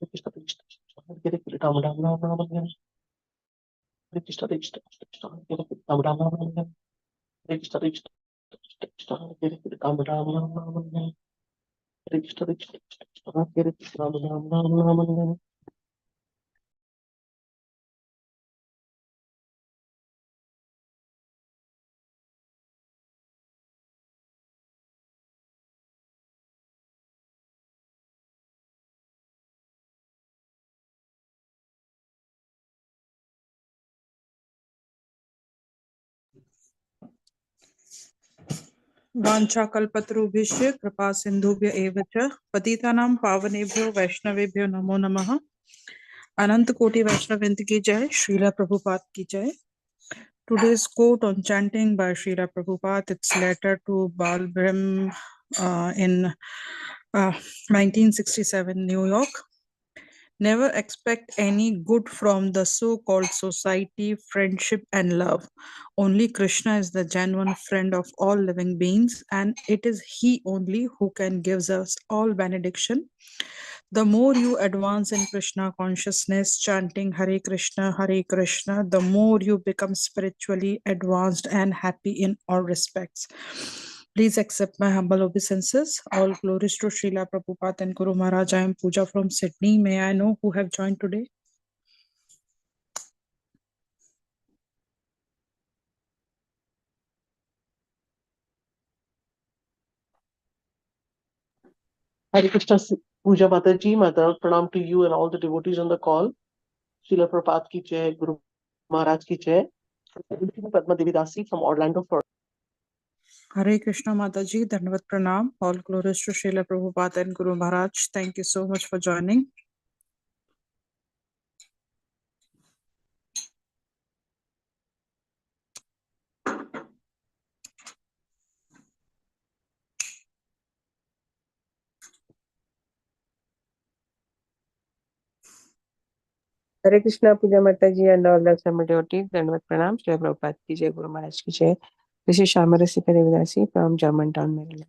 Krishna Krishna Hare Hare Ram Ram Ram Ram Hare Hare Krishna Krishna Krishna Hare Hare Ram Ram Ram Ram Hare Hare Krishna Krishna Krishna Hare Hare Ram Ram Ram Ram Hare Hare Krishna Krishna Krishna Hare Hare Ram Ram Ram Ram Hare वाञ्छाकल्पतरुभ्यश्च कृपा सिन्धुभ्य एव च पतितानां पावनेभ्यो वैष्णवेभ्यो नमो नमः। अनंत कोटि वैष्णववृंद की जय। श्रीला प्रभुपाद की जय। Today's quote on chanting by Srila Prabhupada, it's letter to Bal Brahma in 1967 New York. Never expect any good from the so-called society, friendship and love. Only Krishna is the genuine friend of all living beings, and it is He only who can give us all benediction. The more you advance in Krishna consciousness, chanting Hare Krishna, the more you become spiritually advanced and happy in all respects. Please accept my humble obeisances. All glories to Srila Prabhupada and Guru Maharaj. I am Pooja from Sydney. May I know who have joined today? Hare Krishna Puja Mataji, Mother, pranam to you and all the devotees on the call. Srila Prabhupada ki jai, Guru Maharaj ki jai. Padma Devi Dasi from Orlando, Florida. Hare Krishna Mataji, Dandavat Pranam. All glories to Srila Prabhupada and Guru Maharaj. Thank you so much for joining. Hare Krishna, Puja Mataji and all the Sama devotees, Dandavat Pranam, Srila Prabhupada ki jai, Guru Maharaj ki jai. This is Shamarasika Devidasi from Germantown, Maryland.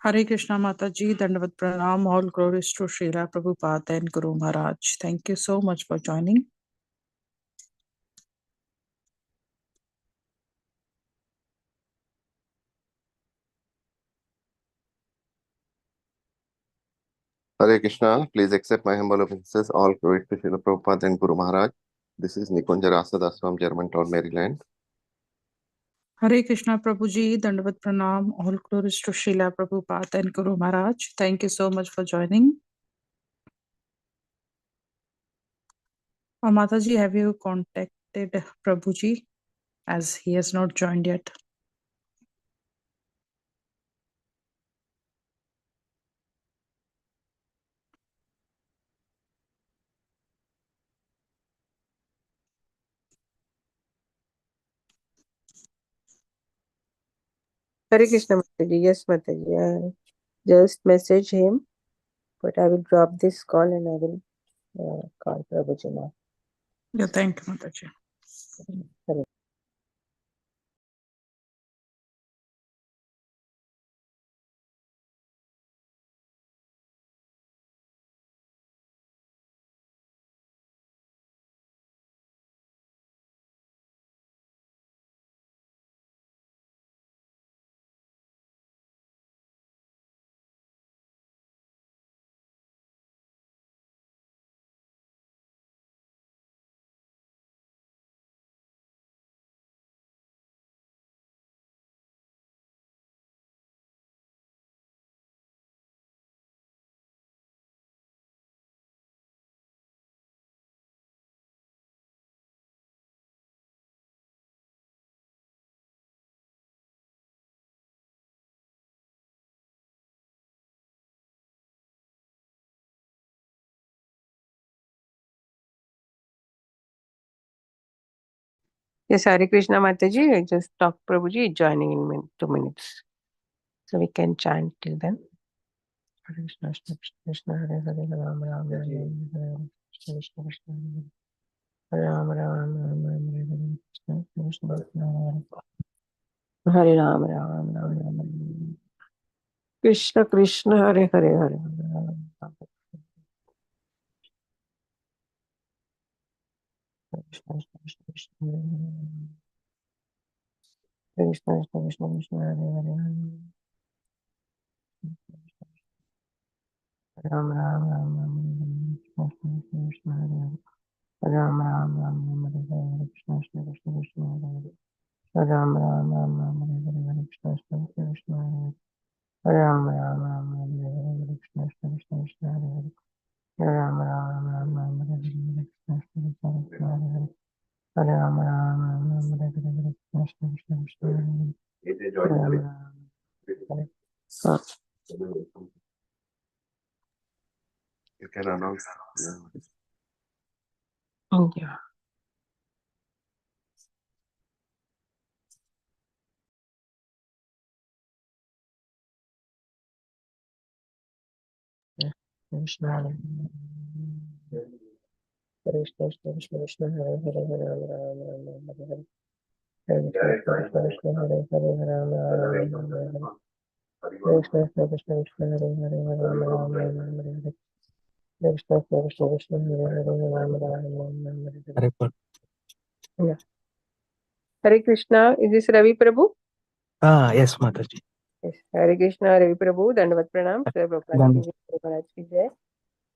Hare Krishna Mataji, Dandavat Pranam. All glories to Srila Prabhupada and Guru Maharaj. Thank you so much for joining. Hare Krishna, please accept my humble obeisances. All glory to Srila Prabhupada and Guru Maharaj. This is Nikunja Rasadas from Germantown, Maryland. Hare Krishna Prabhuji, Dandavat Pranam. All glories to Srila Prabhupada and Guru Maharaj. Thank you so much for joining. Mataji, have you contacted Prabhuji as he has not joined yet? Hare Krishna Mataji, yes Mataji, I just message him, but I will drop this call and I will call Prabhuji now. Yeah, thank you, Mataji. Hare. Yes, Hare Krishna Mataji, I just talked Prabhuji joining in 2 minutes. So we can chant till then. Hare Krishna, Krishna Krishna, Hare Hare, Ram Ram, Hare Hare, Krishna Krishna, Krishna Hare Ram Ram, Ram Ram, Hare Hare, Krishna Krishna, Hare Ram Ram, Ram Ram, Krishna Krishna, Hare Hare, Hare Ram. Krishna Krishna Krishna Krishna Hare Hare Ram Ram Ram Ram Hare Krishna Krishna Hare Hare Ram Ram Ram Ram Hare Hare Krishna Krishna Krishna Hare Hare Ram Ram Ram Ram Hare Hare Krishna Krishna Krishna Hare Hare Ram Ram Ram Ram Hare Hare Krishna Krishna Krishna Hare Hare Ram Ram Ram Ram Hare Hare Krishna Krishna Krishna Hare Hare Ram Ram Ram Ram Hare Hare Krishna Krishna Krishna Hare Hare Ram Ram You can announce. Yeah. Krishna Hare Hare Krishna Krishna Krishna Hare Hare Ram Ram Ram Ram Hare Hare Krishna Krishna Krishna Hare Hare Ram Ram Ram Hare Hare Krishna Krishna Krishna Hare Hare Ram Ram Ram Hare Hare Krishna Krishna Krishna Hare Hare Ram Ram Ram Hare Hare. Yeah. Hare Krishna. Is this Ravi Prabhu? Yes, Mataji. Yes. Hare Krishna, Ravi Prabhu. Dandavat Pranam. Sir Prabhupada ki jai. Prabhupada ki jai.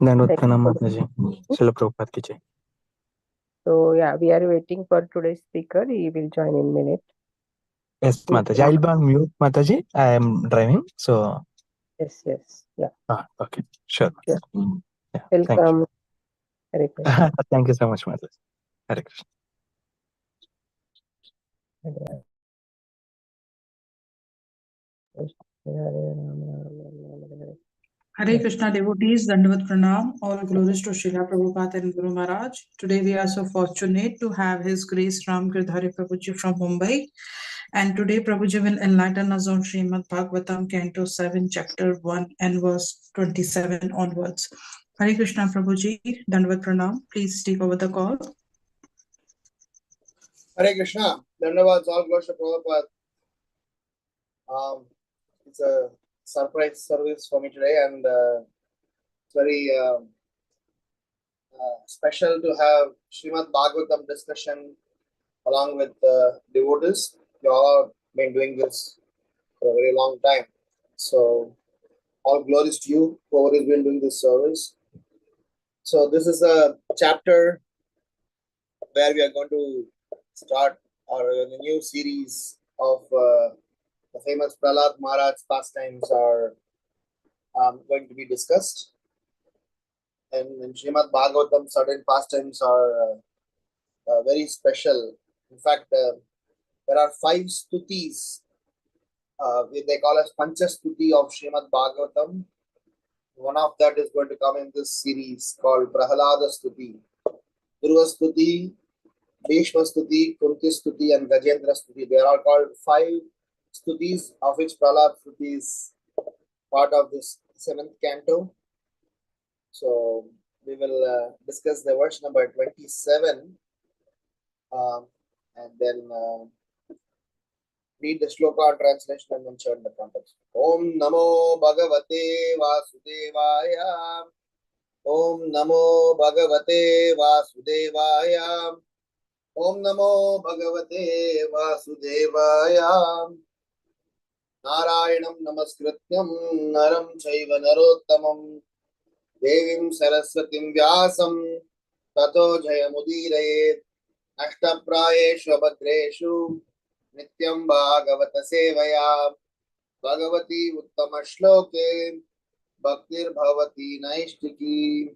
Dandavat Thank pranam, you. Mataji. Srila Prabhupada ki jai. So yeah, we are waiting for today's speaker. He will join in minute. Yes, Mataji. I'll be on mute, Mataji. I am driving, so. Yes, yes. Yeah. Okay. Sure. Sure. Yeah. Thank you. Welcome. Hare Krishna. Thank you so much, Mataji. Hare Krishna. Hare Krishna. Hare Ram, Ram Ram, Hare Hare. Hare Krishna devotees, Dandavat Pranam, all glories to Srila Prabhupada and Guru Maharaj. Today we are so fortunate to have His Grace Ram Giridhari Prabhuji from Mumbai. And today Prabhuji will enlighten us on Srimad Bhagvatam, Canto 7, Chapter 1 and verse 27 onwards. Hare Krishna Prabhuji, Dandavat Pranam, please take over the call. Hare Krishna, Dandavad, all glories to Prabhupada. It's a surprise service for me today, and it's very special to have Srimad Bhagavatam discussion along with devotees. You all have been doing this for a very long time. So, all glories to you, whoever has been doing this service. So, this is a chapter where we are going to start our new series of the famous Prahlad Maharaj pastimes are going to be discussed. And in Srimad Bhagavatam, certain pastimes are very special. In fact, there are 5 stutis, they call as Panchastuti of Srimad Bhagavatam. One of that is going to come in this series called Prahlada Stuti. Dhruva Stuti, Bhishma Stuti, Kunti Stuti, and Gajendra Stuti. They are all called 5 stutis, of which Prahlad Stuti is part of this 7th canto. So we will discuss the verse number 27 and then read the shloka translation and then chant the context. Om Namo Bhagavate Vasudevaya. Om Namo Bhagavate Vasudevaya. Om Namo Bhagavate Vasudevaya. Narayanam Namaskrityam Naram Chaiva Narottamam Devim Saraswatim Vyasam Tato Jayamudiraye Ashtaprayeshu Abhadreshu Nityam Bhagavata Sevaya Bhagavati Uttama Shloke Bhaktir Bhavati Naishtiki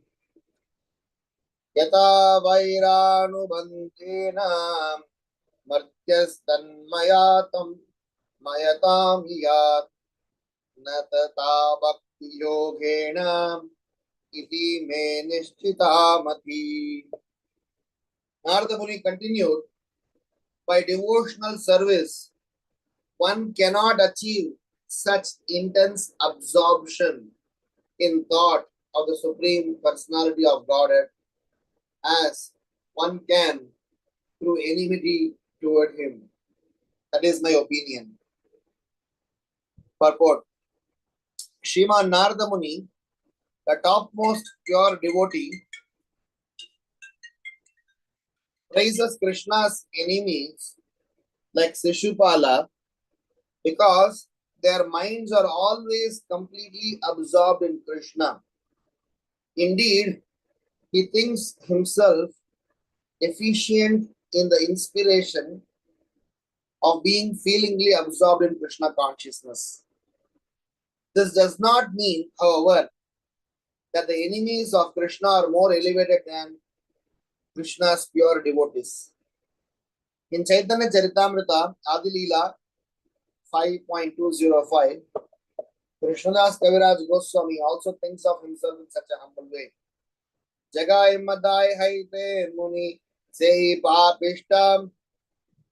Yata Vairanu Bandhena Martyas Tanmayatam Mayatam Yat Natata Bhakti Yogena Iti Me Nishchita Mati. Narada Muni continued, by devotional service, one cannot achieve such intense absorption in thought of the Supreme Personality of Godhead as one can through enmity toward Him. That is my opinion. Purport. Srimad Narada Muni, the topmost pure devotee, praises Krishna's enemies like Sishupala because their minds are always completely absorbed in Krishna. Indeed, he thinks himself efficient in the inspiration of being feelingly absorbed in Krishna consciousness. This does not mean, however, that the enemies of Krishna are more elevated than Krishna's pure devotees. In Chaitanya Charitamrita, Adi Leela 5.205, Krishnadas Kaviraj Goswami also thinks of himself in such a humble way. Jagai Madai Haite Muni Sei Papishtam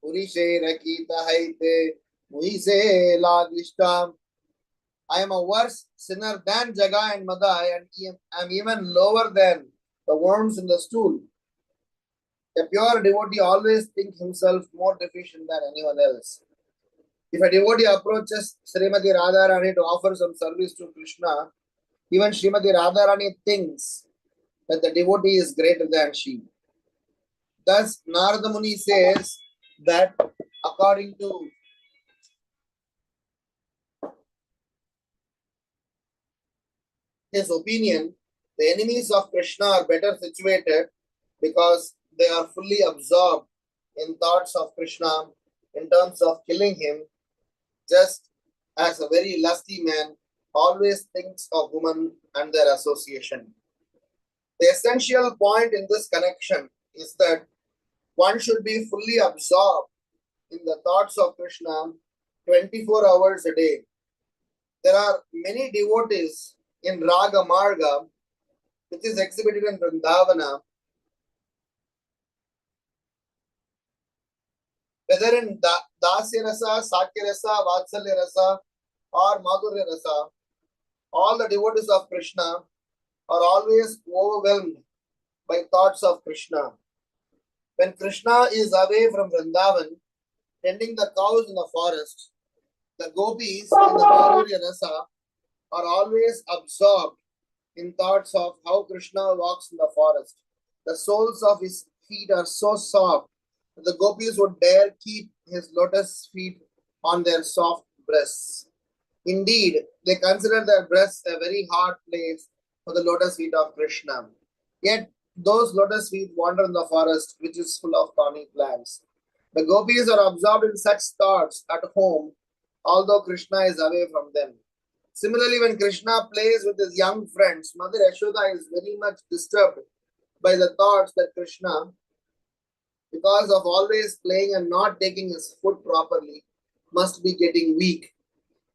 Purishe Rakita Haite Muise Lagishtam. I am a worse sinner than Jagai and Madai, and I am even lower than the worms in the stool. A pure devotee always thinks himself more deficient than anyone else. If a devotee approaches Srimati Radharani to offer some service to Krishna, even Srimati Radharani thinks that the devotee is greater than she. Thus, Narada Muni says that according to his opinion, the enemies of Krishna are better situated because they are fully absorbed in thoughts of Krishna in terms of killing him, just as a very lusty man always thinks of women and their association. The essential point in this connection is that one should be fully absorbed in the thoughts of Krishna 24 hours a day. There are many devotees in Raga Marga, which is exhibited in Vrindavana, whether in Dasya Rasa, Sakya Rasa, Vatsalya Rasa, or Madhurya Rasa, all the devotees of Krishna are always overwhelmed by thoughts of Krishna. When Krishna is away from Vrindavan, tending the cows in the forest, the gopis in the Madhurya Rasa are always absorbed in thoughts of how Krishna walks in the forest. The soles of his feet are so soft that the gopis would dare keep his lotus feet on their soft breasts. Indeed, they consider their breasts a very hard place for the lotus feet of Krishna. Yet, those lotus feet wander in the forest, which is full of thorny plants. The gopis are absorbed in such thoughts at home, although Krishna is away from them. Similarly, when Krishna plays with his young friends, Mother Yashoda is very much disturbed by the thoughts that Krishna, because of always playing and not taking his food properly, must be getting weak.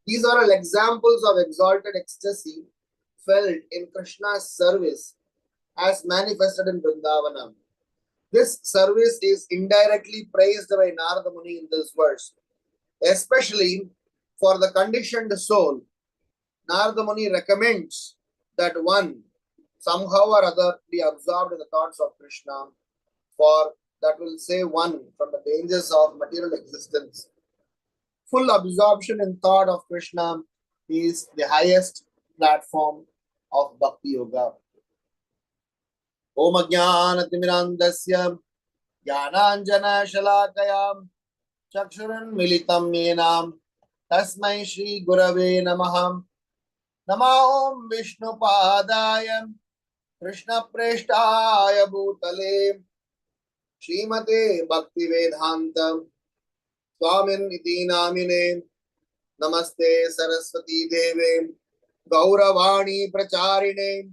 These are all examples of exalted ecstasy felt in Krishna's service as manifested in Vrindavana. This service is indirectly praised by Narada Muni in this verse, especially for the conditioned soul. Narada Muni recommends that one somehow or other be absorbed in the thoughts of Krishna, for that will save one from the dangers of material existence. Full absorption in thought of Krishna is the highest platform of Bhakti Yoga. Om Ajnana Timirandasya Jnananjana Shalakayam Chakshuran Militam Yenam Tasmai Shri Gurave Namaham Namahom Vishnu Padayam Krishna Preshtaya Bhutale Srimate Bhakti Vedhantam Swamin iti namine Namaste Saraswati Deve Gauravani Pracharine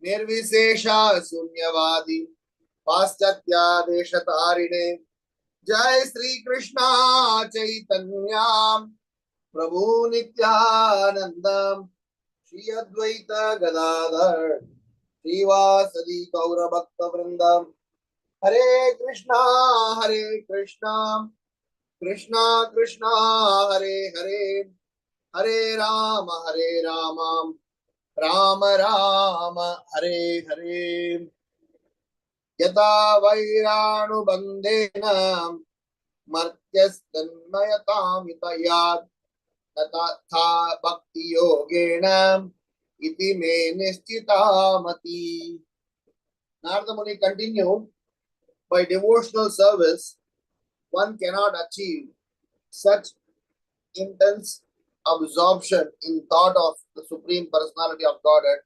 Nirvisesha Sunyavadi Paschatya Deshatarine Jai Sri Krishna Chaitanya Prabhu Nityanandam Shri Advaita Gadadhar Srivasadi Gaura Bhakta Vrindam Hare Krishna Krishna Krishna Hare Hare Hare Rama Rama Rama Hare Hare Yata Vairanu Bandena Martyas Tanmayatam Itayat Tatha Bhakti Yogena Iti Me Nishchita Mati. Narada Muni continued, by devotional service, one cannot achieve such intense absorption in thought of the Supreme Personality of Godhead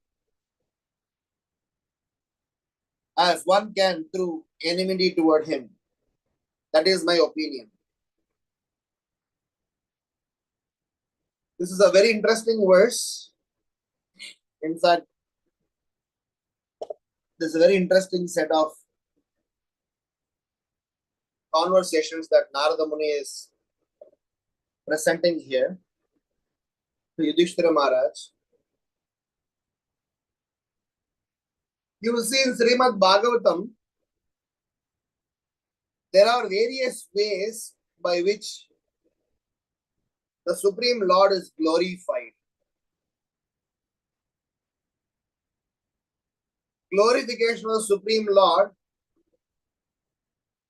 as one can through enmity toward Him. That is my opinion. This is a very interesting verse. In fact, there's a very interesting set of conversations that Narada Muni is presenting here to Yudhishthira Maharaj. You will see in Srimad Bhagavatam, there are various ways by which the Supreme Lord is glorified. Glorification of the Supreme Lord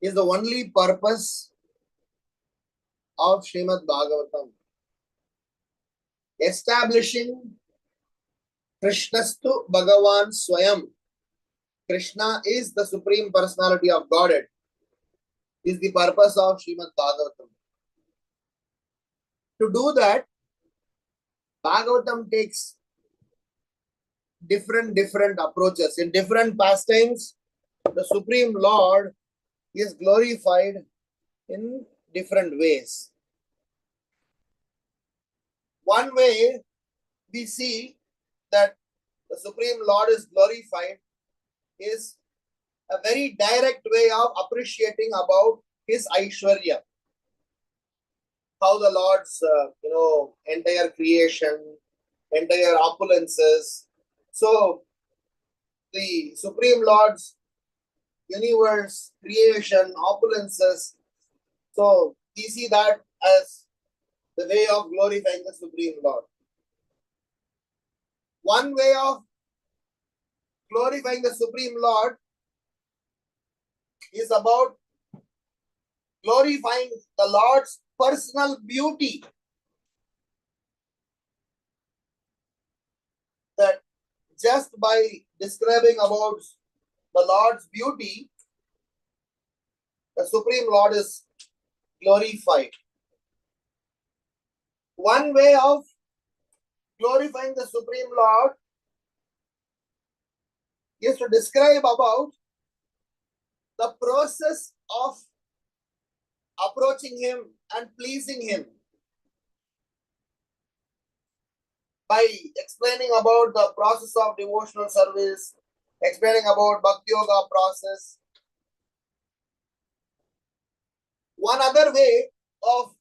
is the only purpose of Srimad Bhagavatam. Establishing Krishnastu Bhagavan Swayam. Krishna is the Supreme Personality of Godhead. Is the purpose of Srimad Bhagavatam. To do that, Bhagavatam takes different approaches. In different pastimes, the Supreme Lord is glorified in different ways. One way we see that the Supreme Lord is glorified is a very direct way of appreciating about His Aishwarya. How the Lord's, entire creation, entire opulences. So, the Supreme Lord's universe, creation, opulences. So, we see that as the way of glorifying the Supreme Lord. One way of glorifying the Supreme Lord is about glorifying the Lord's personal beauty. That just by describing about the Lord's beauty, the Supreme Lord is glorified. One way of glorifying the Supreme Lord is to describe about the process of approaching Him and pleasing Him. By explaining about the process of devotional service, explaining about Bhakti Yoga process. One other way of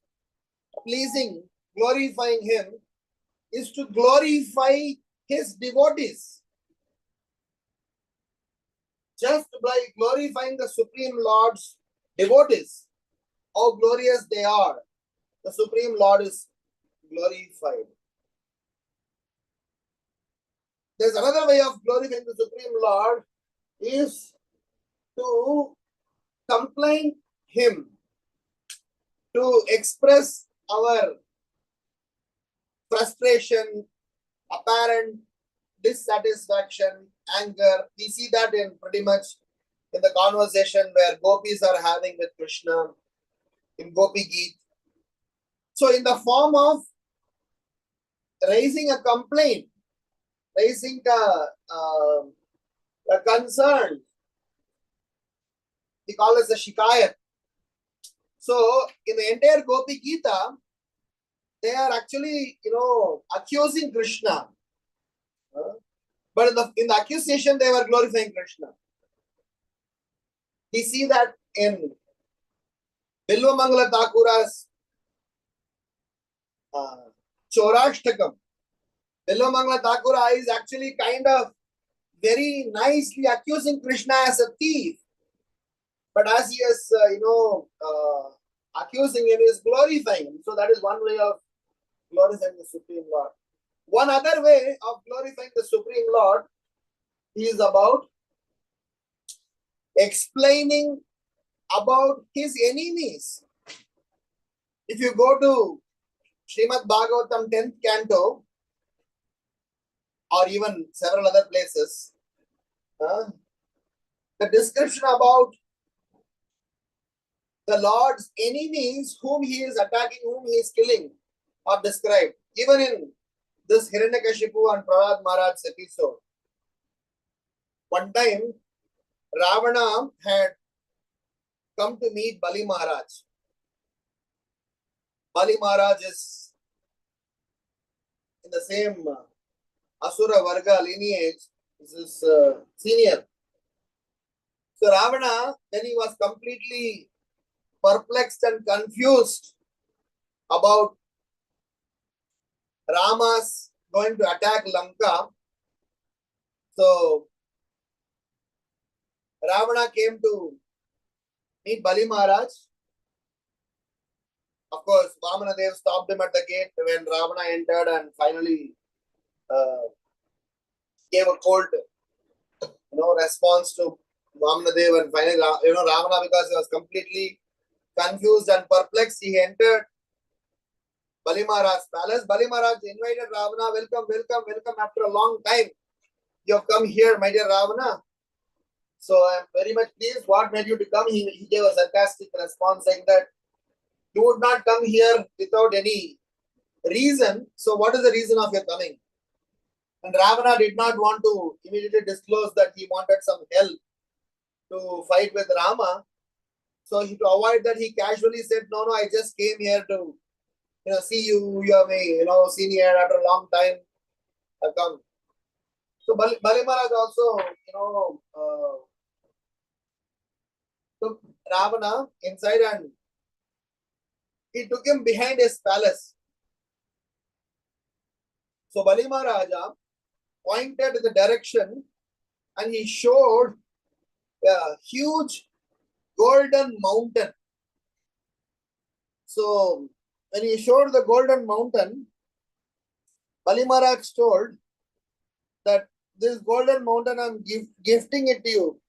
pleasing, glorifying Him is to glorify His devotees. Just by glorifying the Supreme Lord's devotees, how glorious they are, the Supreme Lord is glorified. There's another way of glorifying the Supreme Lord is to complain Him, to express our frustration, apparent dissatisfaction, anger. We see that in pretty much in the conversation where gopis are having with Krishna in Gopi Geet. So in the form of raising a complaint, raising a concern, we call it the shikayat. So in the entire Gopi Gita, they are actually, accusing Krishna. But in the accusation, they were glorifying Krishna. We see that in Bilvamangala Thakura's Chorashtakam. Bilvamangala Thakura is actually kind of very nicely accusing Krishna as a thief. But as he is, accusing him, is glorifying him. So that is one way of glorifying the Supreme Lord. One other way of glorifying the Supreme Lord is about explaining about His enemies. If you go to Srimad Bhagavatam 10th canto, or even several other places, the description about the Lord's enemies, whom he is attacking, whom he is killing, are described. Even in this Hiranyakashipu and Prahlad Maharaj's episode, one time Ravana had come to meet Bali Maharaj. Bali Maharaj is in the same Asura Varga lineage, this is senior. So Ravana, then he was completely perplexed and confused about Rama's going to attack Lanka. So Ravana came to meet Bali Maharaj. Of course, Vamana Dev stopped him at the gate when Ravana entered and finally gave a cold response to Vamana Dev, and finally Ravana, because he was completely confused and perplexed, he entered Bali Maharaj's palace. Bali Maharaj invited Ravana, welcome, welcome, welcome. After a long time, you have come here, my dear Ravana. So I am very much pleased. What made you to come? He gave a sarcastic response saying that you would not come here without any reason. So what is the reason of your coming? And Ravana did not want to immediately disclose that he wanted some help to fight with Rama. So to avoid that, he casually said, no, I just came here to see you. You have me, seen here after a long time. I've come. So Bali Maharaj also, took Ravana inside and he took him behind his palace. So Bali Maharaja pointed in the direction and he showed a huge golden mountain. So when he showed the golden mountain, Bali Maharaj told that this golden mountain, I'm gifting it to you.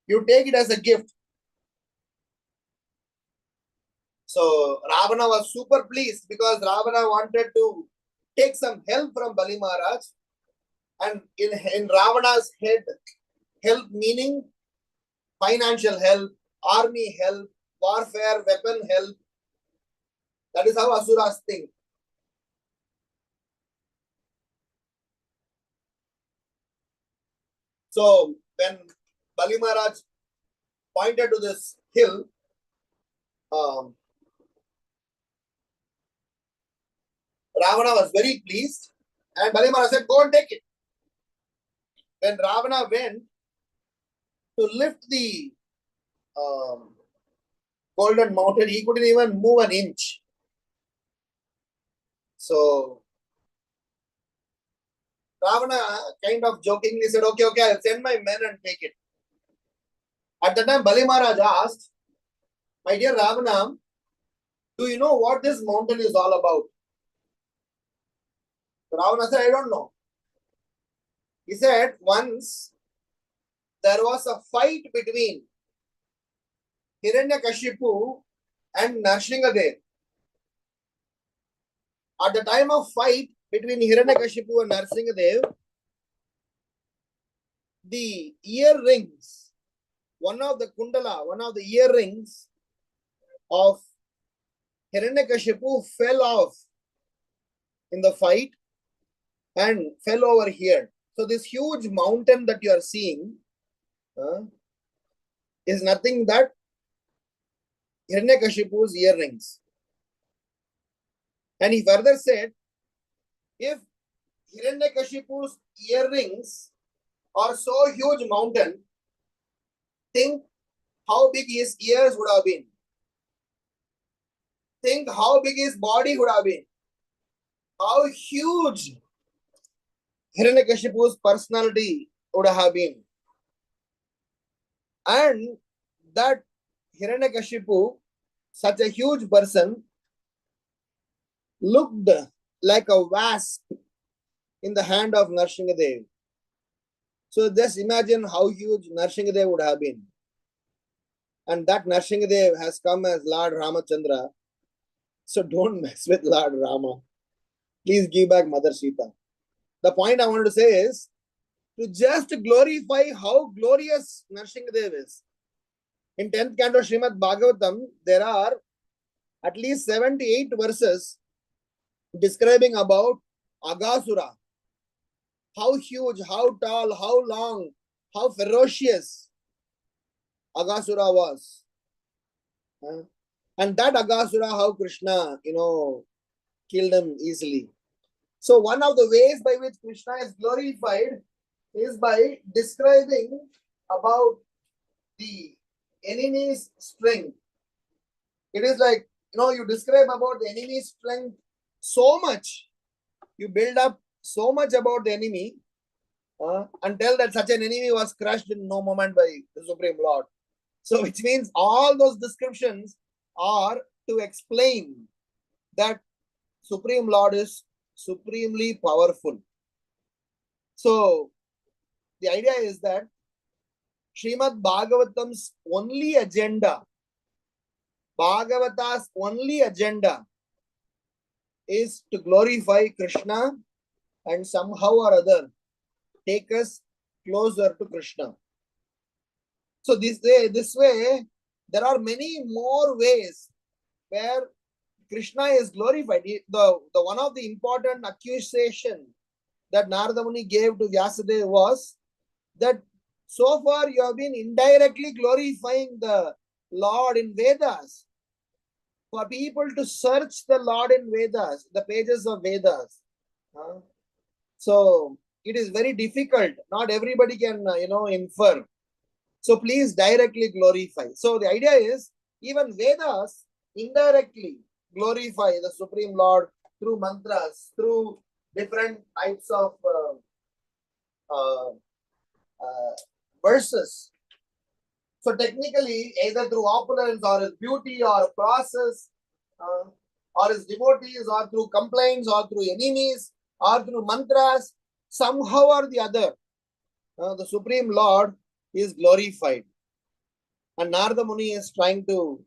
You take it as a gift. So Ravana was super pleased because Ravana wanted to take some help from Bali Maharaj. And in Ravana's head, help meaning financial help, army help, warfare, weapon help. That is how Asuras think. So when Bali Maharaj pointed to this hill, Ravana was very pleased and Bali Maharaj said, go and take it. When Ravana went to lift the golden mountain, he couldn't even move an inch. So Ravana kind of jokingly said, okay, I'll send my men and take it. At the time, Bali Maharaj asked, my dear Ravana, do you know what this mountain is all about? So Ravana said, I don't know. He said, once there was a fight between Hiranyakashipu and Nrsingadev. At the time of fight between Hiranyakashipu and Nrsingadev, the earrings, one of the earrings of Hiranyakashipu fell off in the fight and fell over here. So this huge mountain that you are seeing is nothing but Hiranyakashipu's earrings. And he further said, if Hiranyakashipu's earrings are so huge mountain, think how big his ears would have been. Think how big his body would have been. How huge Hiranyakashipu's personality would have been. And that Hiranyakashipu, such a huge person, looked like a wasp in the hand of Nrsingadev. So just imagine how huge Nrsingadev would have been. And that Nrsingadev has come as Lord Ramachandra. So don't mess with Lord Rama. Please give back Mother Sita. The point I wanted to say is to just glorify how glorious Nrsingadev is. In 10th canto Srimad Bhagavatam, there are at least 7 to 8 verses describing about Aghasura. How huge, how tall, how long, how ferocious Aghasura was. And that Aghasura, how Krishna, killed him easily. So one of the ways by which Krishna is glorified is by describing about the enemy's strength. It is like, you describe about the enemy's strength so much. You build up so much about the enemy until that such an enemy was crushed in no moment by the Supreme Lord. So which means all those descriptions are to explain that Supreme Lord is supremely powerful. So the idea is that Srimad Bhagavatam's only agenda, Bhagavata's only agenda is to glorify Krishna and somehow or other take us closer to Krishna. So this way, there are many more ways where Krishna is glorified. The one of the important accusation that Narada Muni gave to Vyasadeva was that so far you have been indirectly glorifying the Lord in Vedas. For people to search the Lord in Vedas, the pages of Vedas. So it is very difficult. Not everybody can, infer. So please directly glorify. So the idea is even Vedas indirectly glorify the Supreme Lord through mantras, through different types of verses. So technically, either through opulence or his beauty or process, or his devotees, or through complaints, or through enemies, or through mantras, somehow or the other, the Supreme Lord is glorified. And Narada Muni is trying to,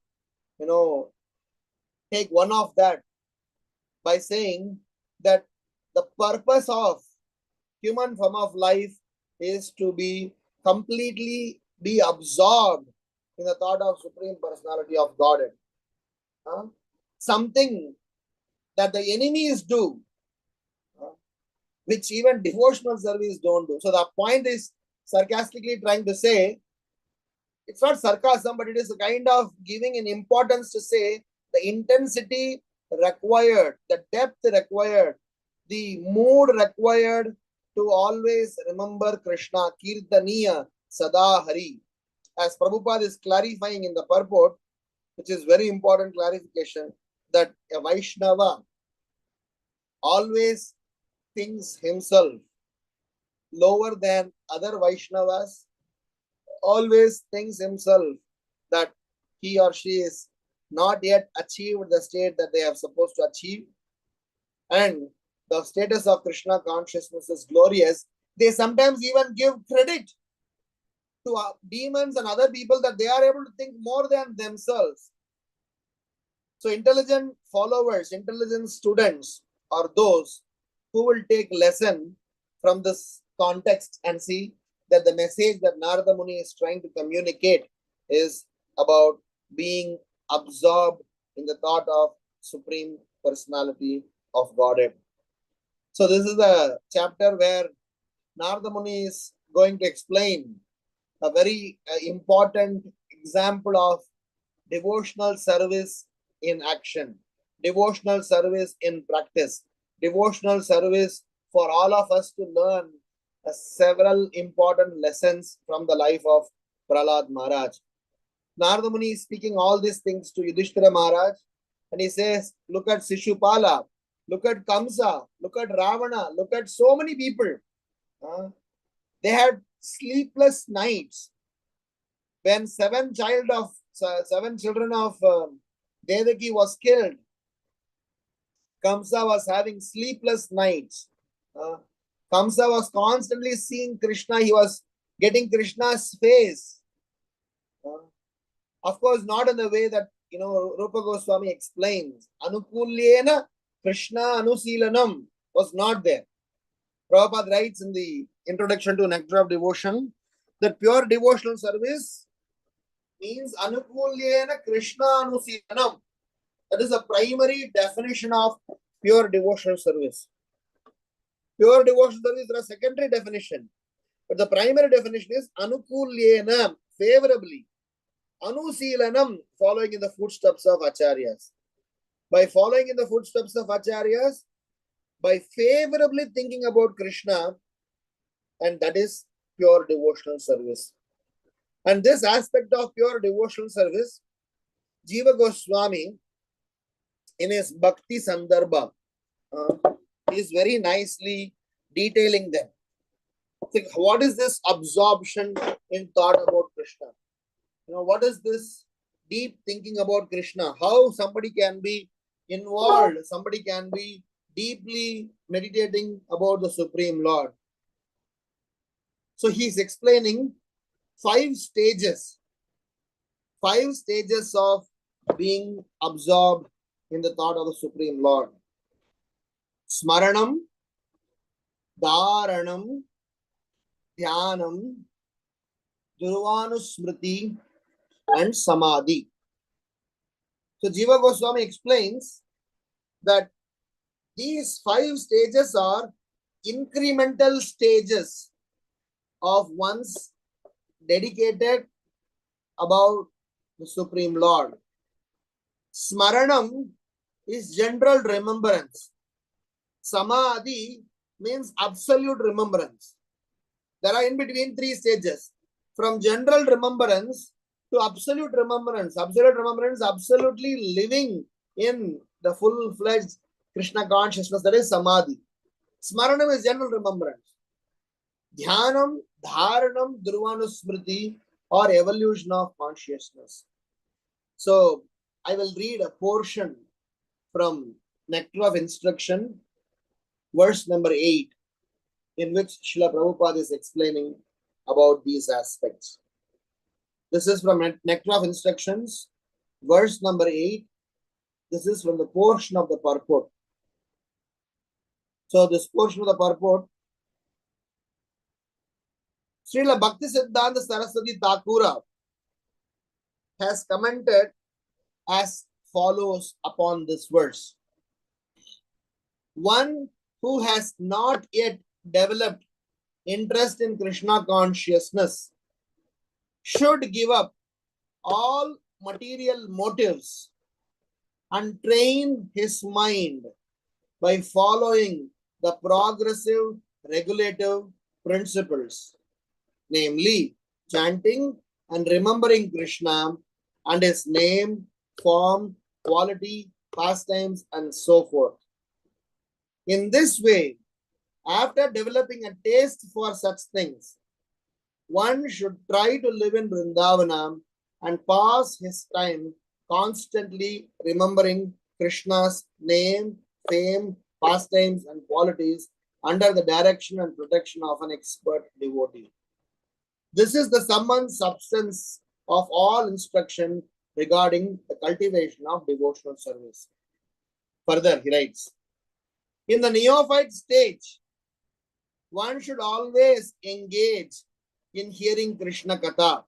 take one of that by saying that the purpose of human form of life is to be completely absorbed in the thought of Supreme Personality of Godhead. Something that the enemies do, which even devotional service don't do. So the point is sarcastically trying to say, it's not sarcasm, but it is a kind of giving an importance to say the intensity required, the depth required, the mood required to always remember Krishna, Kirtaniya Sada Hari. As Prabhupada is clarifying in the purport, which is very important clarification, that a Vaishnava always thinks himself lower than other Vaishnavas, always thinks himself that he or she is not yet achieved the state that they are supposed to achieve, and the status of Krishna consciousness is glorious. They sometimes even give credit to demons and other people that they are able to think more than themselves. So intelligent followers, intelligent students are those who will take lesson from this context and see that the message that Narada Muni is trying to communicate is about being absorbed in the thought of Supreme Personality of Godhead. So this is a chapter where Narada Muni is going to explain a very important example of devotional service in action, devotional service in practice, devotional service for all of us to learn several important lessons from the life of Prahlad Maharaj. Narada Muni is speaking all these things to Yudhishthira Maharaj, and he says, look at Shishupala, look at Kamsa, look at Ravana, look at so many people. They had sleepless nights. When seven children of Devaki was killed, Kamsa was having sleepless nights. Kamsa was constantly seeing Krishna. He was getting Krishna's face. Of course, not in the way that Rupa Goswami explains. Anukulyena Krishna Anusilanam was not there. Prabhupada writes in the introduction to Nectar of Devotion that pure devotional service means anukulyena Krishna anusilanam. That is the primary definition of pure devotional service. Pure devotional service is a secondary definition. But the primary definition is anukulyena, favorably. Anusilanam, following in the footsteps of acharyas. By following in the footsteps of acharyas, by favorably thinking about Krishna, and that is pure devotional service. And this aspect of pure devotional service, Jiva Goswami, in his Bhakti Sandarbha, is very nicely detailing them. Think, what is this absorption in thought about Krishna? What is this deep thinking about Krishna? How somebody can be involved, somebody can be deeply meditating about the Supreme Lord. So he's explaining 5 stages of being absorbed in the thought of the Supreme Lord. Smaranam, Dharanam, Dhyanam, Durvanusmriti, and Samadhi. So Jiva Goswami explains that these 5 stages are incremental stages of one's dedicated about the Supreme Lord. Smaranam is general remembrance. Samadhi means absolute remembrance. There are in between 3 stages. From general remembrance to absolute remembrance. Absolute remembrance, absolutely living in the full-fledged Krishna consciousness, that is Samadhi. Smaranam is general remembrance. Dhyanam, Dharanam, Durvanusmriti, or evolution of consciousness. So, I will read a portion from Nectar of Instruction, verse number 8, in which Srila Prabhupada is explaining about these aspects. This is from Nectar of Instructions, verse number 8. This is from the portion of the purport. So this portion of the purport, Srila Bhaktisiddhanta Saraswati Thakura has commented as follows upon this verse. One who has not yet developed interest in Krishna consciousness should give up all material motives and train his mind by following the progressive regulative principles, namely chanting and remembering Krishna and his name, form, quality, pastimes, and so forth. In this way, after developing a taste for such things, one should try to live in Vrindavanam and pass his time constantly remembering Krishna's name, fame, pastimes, and qualities under the direction and protection of an expert devotee. This is the sum and substance of all instruction regarding the cultivation of devotional service. Further, he writes, in the neophyte stage, one should always engage in hearing Krishna Katha.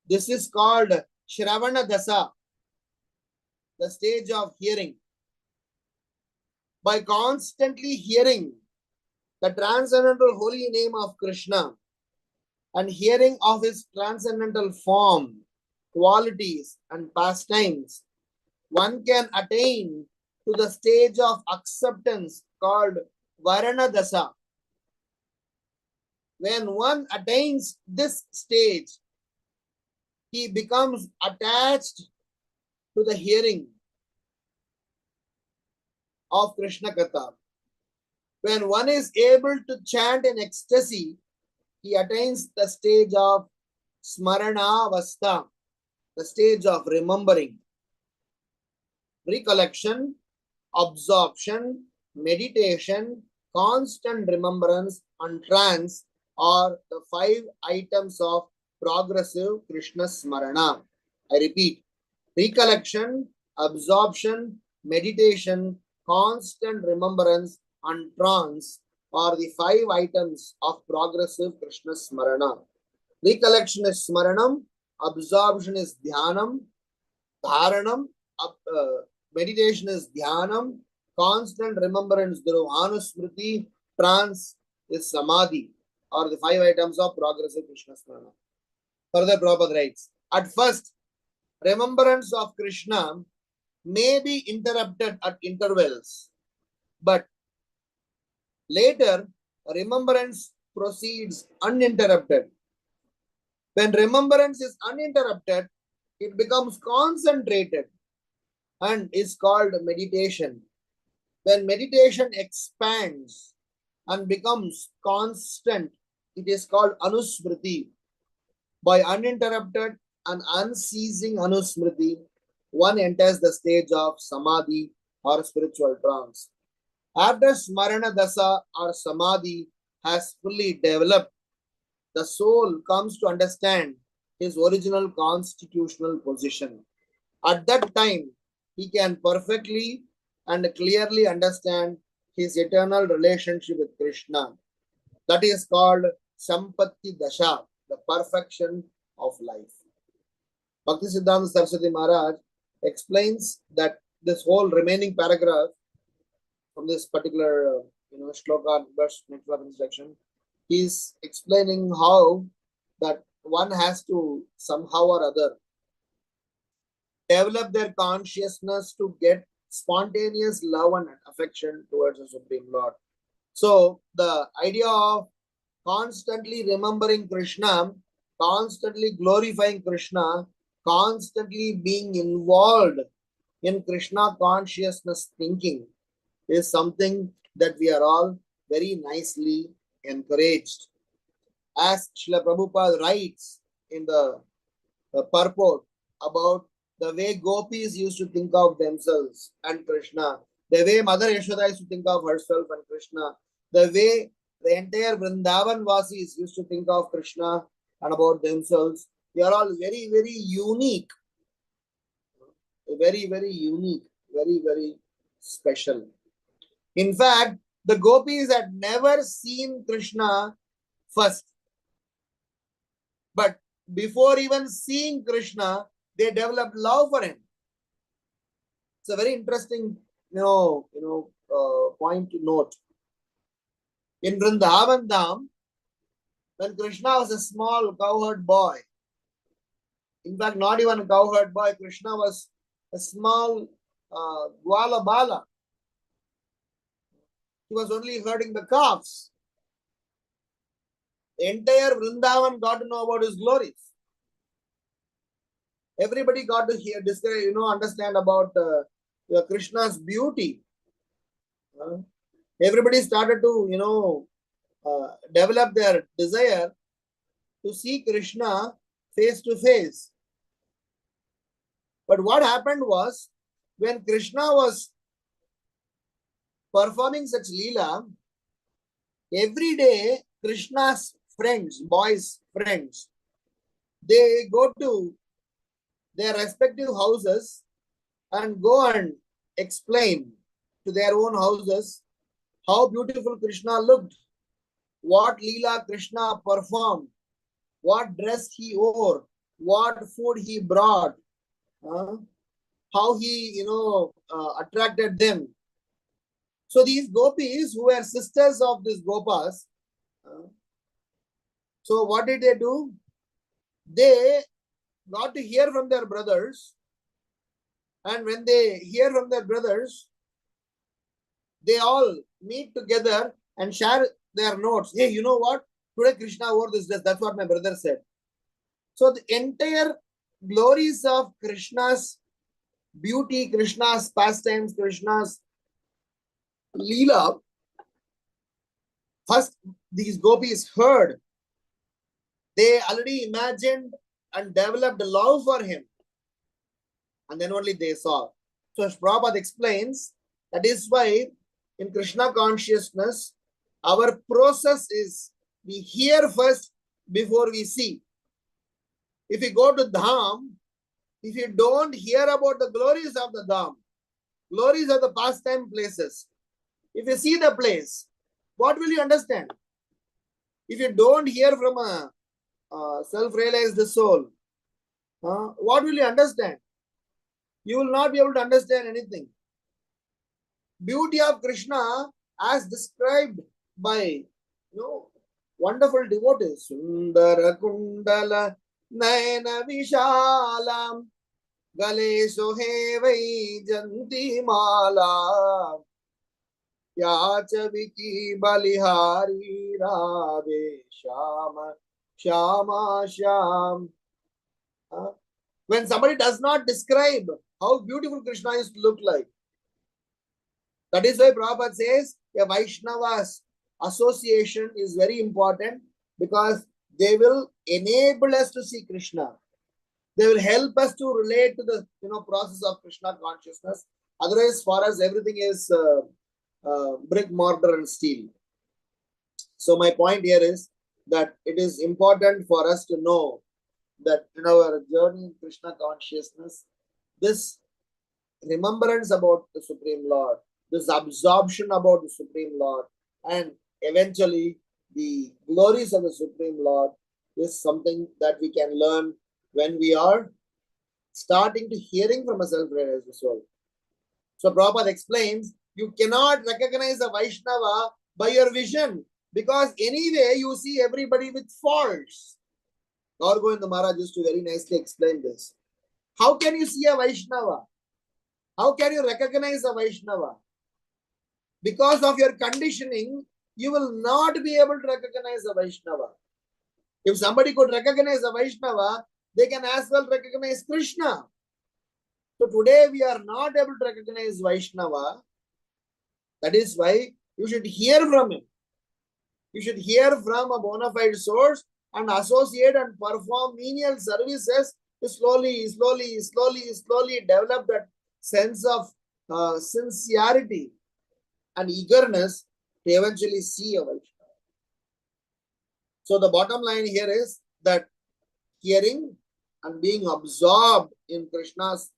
This is called Shravana Dasa, the stage of hearing. By constantly hearing the transcendental holy name of Krishna and hearing of his transcendental form, qualities, and pastimes, one can attain to the stage of acceptance called Varana Dasa. When one attains this stage, he becomes attached to the hearing of Krishna Katha. When one is able to chant in ecstasy, he attains the stage of Smarana Avastha, the stage of remembering. Recollection, absorption, meditation, constant remembrance, and trance are the 5 items of progressive Krishna Smarana. I repeat, recollection, absorption, meditation, constant remembrance, and trance are the 5 items of progressive Krishna Smarana. Recollection is Smaranam, absorption is dhyanam, dharanam, meditation is dhyanam, constant remembrance, anusmriti, trance is samadhi, or the 5 items of progressive Krishna Smarana. Further, Prabhupada writes, at first, remembrance of Krishna may be interrupted at intervals, but later, remembrance proceeds uninterrupted. When remembrance is uninterrupted, it becomes concentrated and is called meditation. When meditation expands and becomes constant, it is called anusmriti. By uninterrupted and unceasing anusmriti, one enters the stage of samadhi or spiritual trance. After smarana dasa or samadhi has fully developed, the soul comes to understand his original constitutional position. At that time, he can perfectly and clearly understand his eternal relationship with Krishna. That is called Sampatti Dasha, the perfection of life. Bhaktisiddhanta Saraswati Maharaj explains that this whole remaining paragraph from this particular shloka, verse, next section, he is explaining how that one has to somehow or other develop their consciousness to get spontaneous love and affection towards the Supreme Lord. So the idea of constantly remembering Krishna, constantly glorifying Krishna, constantly being involved in Krishna consciousness thinking is something that we are all very nicely encouraged. As Srila Prabhupada writes in the purport about the way gopis used to think of themselves and Krishna, the way Mother Yashoda used to think of herself and Krishna, the way the entire Vrindavan Vasis used to think of Krishna and about themselves, they are all very, very unique. Very, very unique. Very, very special. In fact, the gopis had never seen Krishna first. But before even seeing Krishna, they developed love for him. It's a very interesting, point to note. In Vrindavan Dham, when Krishna was a small cowherd boy, in fact, not even a cowherd boy, Krishna was a small Gwala Bala. He was only herding the calves. The entire Vrindavan got to know about his glories. Everybody got to hear, understand about Krishna's beauty. Everybody started to, develop their desire to see Krishna face to face. But what happened was, when Krishna was performing such leela, every day Krishna's friends, boys' friends, they go to their respective houses and go and explain to their own houses how beautiful Krishna looked, what leela Krishna performed, what dress he wore, what food he brought, how he, attracted them. So these gopis, who were sisters of these gopas, so what did they do? They got to hear from their brothers, and when they hear from their brothers, they all meet together and share their notes. Hey, you know what? Today Krishna wore this dress. That's what my brother said. So the entire glories of Krishna's beauty, Krishna's pastimes, Krishna's leela, first these gopis heard. They already imagined and developed love for him. And then only they saw. So Prabhupada explains, that is why in Krishna consciousness, our process is we hear first before we see. If you go to Dham, if you don't hear about the glories of the Dham, glories of the pastime places, if you see the place, what will you understand? If you don't hear from a self-realized soul, what will you understand? You will not be able to understand anything. Beauty of Krishna as described by wonderful devotees. Sundara Kundala Nayana Vishalam Gale Sohevai Janti Mala Yachaviki Balihari Radhe Shama Shama Sham. When somebody does not describe how beautiful Krishna used to look like, that is why Prabhupada says a Vaishnava's association is very important, because they will enable us to see Krishna. They will help us to relate to the process of Krishna consciousness. Otherwise, for us, everything is brick, mortar, and steel. So my point here is that it is important for us to know that in our journey in Krishna consciousness, this remembrance about the Supreme Lord, this absorption about the Supreme Lord, and eventually the glories of the Supreme Lord is something that we can learn when we are starting to hearing from a self-realized soul. So Prabhupada explains, you cannot recognize a Vaishnava by your vision, because anyway you see everybody with faults. Gaur Govinda Maharaj used to very nicely explain this. How can you see a Vaishnava? How can you recognize a Vaishnava? Because of your conditioning, you will not be able to recognize a Vaishnava. If somebody could recognize a Vaishnava, they can as well recognize Krishna. So today we are not able to recognize Vaishnava. That is why you should hear from him. You should hear from a bona fide source and associate and perform menial services to slowly develop that sense of sincerity and eagerness to eventually see a Vaishnava. So the bottom line here is that hearing and being absorbed in Krishna's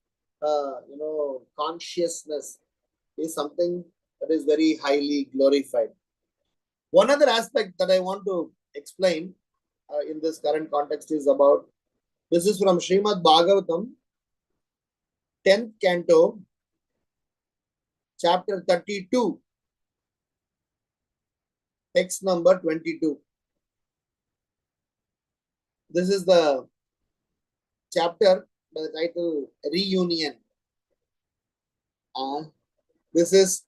consciousness is something that is very highly glorified. One other aspect that I want to explain in this current context is about, this is from Srimad Bhagvatam, 10th canto, chapter 32, text number 22. This is the chapter by the title Reunion. This is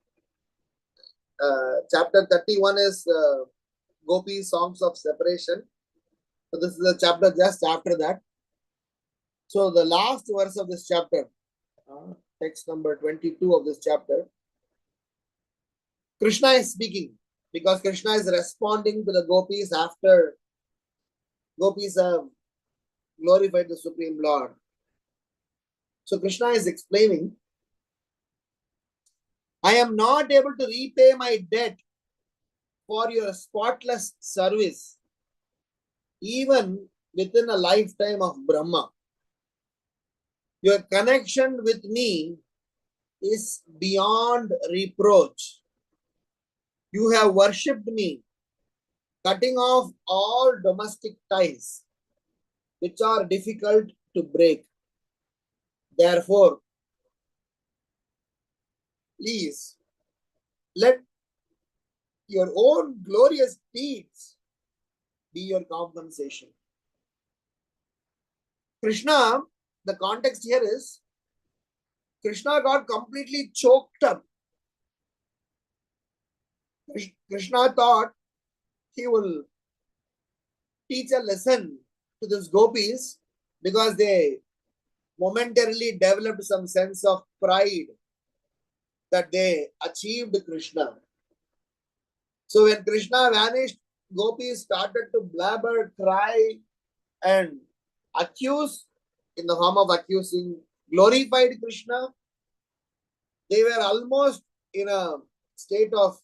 chapter 31 is Gopi Songs of Separation. So this is the chapter just after that. So the last verse of this chapter, text number 22 of this chapter, Krishna is speaking, because Krishna is responding to the gopis after gopis have glorified the Supreme Lord. So Krishna is explaining, I am not able to repay my debt for your spotless service, even within a lifetime of Brahma. Your connection with me is beyond reproach. You have worshipped me, cutting off all domestic ties, which are difficult to break. Therefore, please let your own glorious deeds be your compensation. Krishna, the context here is, Krishna got completely choked up. Krishna thought he will teach a lesson to these gopis because they momentarily developed some sense of pride that they achieved Krishna. So when Krishna vanished, gopis started to blabber, cry, and accuse, in the form of accusing glorified Krishna. They were almost in a state of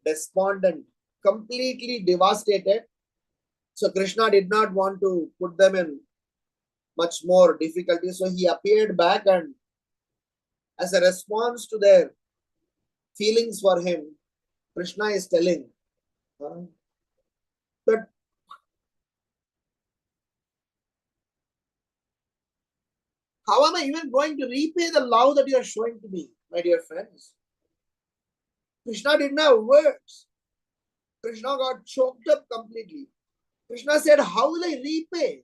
despondent, completely devastated. So Krishna did not want to put them in much more difficulty. So he appeared back, and as a response to their feelings for him, Krishna is telling that How am I even going to repay the love that you are showing to me, my dear friends? Krishna didn't have words. Krishna got choked up completely. Krishna said, how will I repay?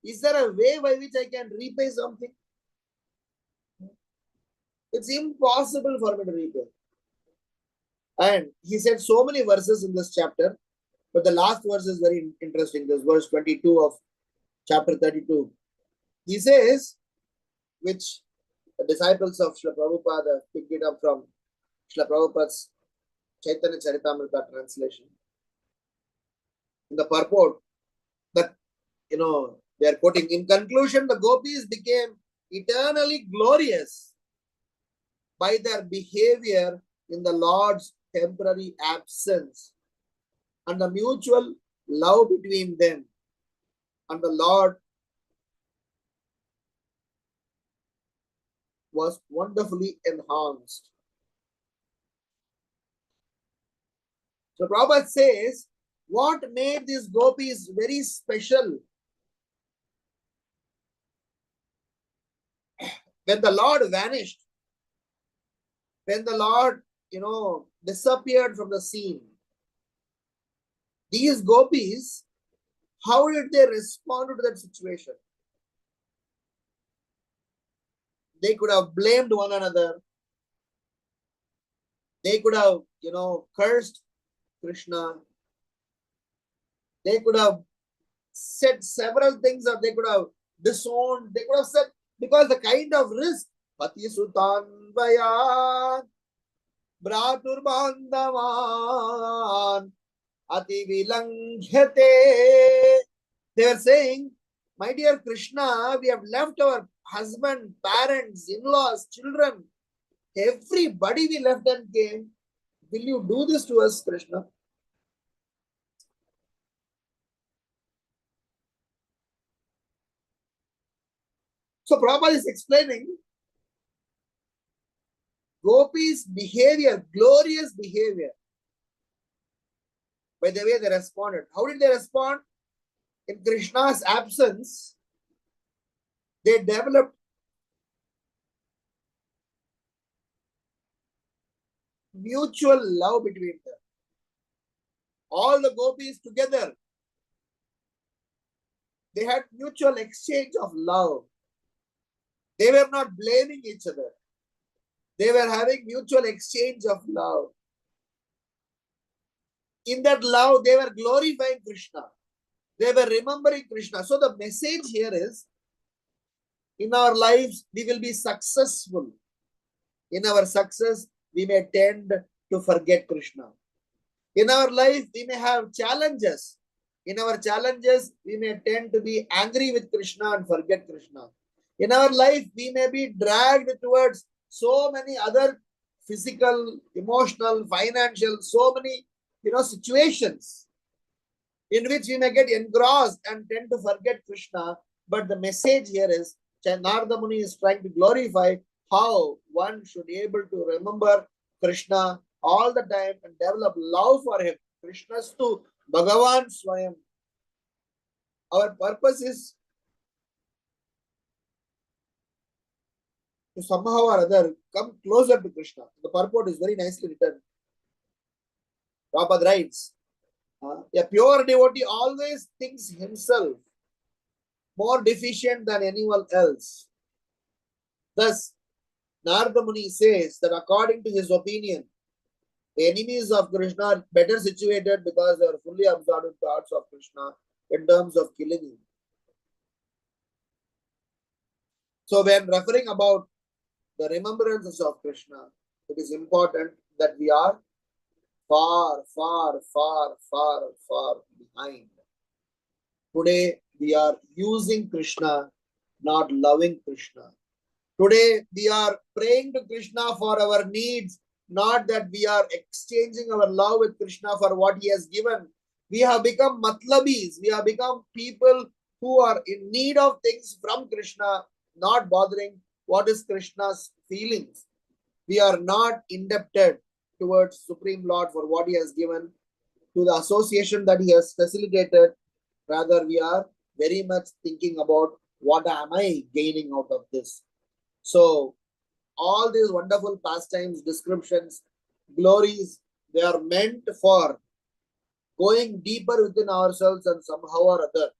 Is there a way by which I can repay something? It's impossible for me to repay. And he said so many verses in this chapter, but the last verse is very interesting. This verse 22 of chapter 32. He says, which the disciples of Srila Prabhupada picked it up from Srila Prabhupada's Chaitanya Charitamrita translation. In the purport, that, they are quoting, in conclusion, the gopis became eternally glorious by their behavior in the Lord's temporary absence and the mutual love between them and the Lord was wonderfully enhanced. So Prabhupada says, what made these gopis very special? When the Lord vanished, when the Lord, disappeared from the scene, these gopis, how did they respond to that situation? They could have blamed one another. They could have, cursed Krishna. They could have said several things, or they could have disowned. They could have said, because the kind of risk, Pati Sutan Vayan, Bratur Bandhavan, Ati Vilanghyate. They are saying, my dear Krishna, we have left our husband, parents, in-laws, children. Everybody we left and came. Will you do this to us, Krishna? So Prabhupada is explaining gopis' behavior, glorious behavior, by the way they responded. How did they respond? In Krishna's absence, they developed mutual love between them. All the gopis together, they had mutual exchange of love. They were not blaming each other. They were having mutual exchange of love. In that love, they were glorifying Krishna. They were remembering Krishna. So the message here is, in our lives, we will be successful. In our success, we may tend to forget Krishna. In our life, we may have challenges. In our challenges, we may tend to be angry with Krishna and forget Krishna. In our life, we may be dragged towards so many other physical, emotional, financial, so many, situations in which we may get engrossed and tend to forget Krishna. But the message here is, Narada Muni is trying to glorify how one should be able to remember Krishna all the time and develop love for him. Krishnastu Bhagavan Swayam. Our purpose is to somehow or other come closer to Krishna. The purport is very nicely written. Prabhupada writes, a pure devotee always thinks himself more deficient than anyone else. Thus, Narada Muni says that according to his opinion, the enemies of Krishna are better situated because they are fully absorbed in thoughts of Krishna in terms of killing him. So when referring about the remembrances of Krishna, it is important that we are far, far, far, far, far behind. Today, we are using Krishna, not loving Krishna. Today, we are praying to Krishna for our needs, not that we are exchanging our love with Krishna for what he has given. We have become matlabis. We have become people who are in need of things from Krishna, not bothering what is Krishna's feelings. We are not indebted towards Supreme Lord for what he has given, to the association that he has facilitated. Rather, we are very much thinking about what am I gaining out of this? So all these wonderful pastimes, descriptions, glories, they are meant for going deeper within ourselves and somehow or other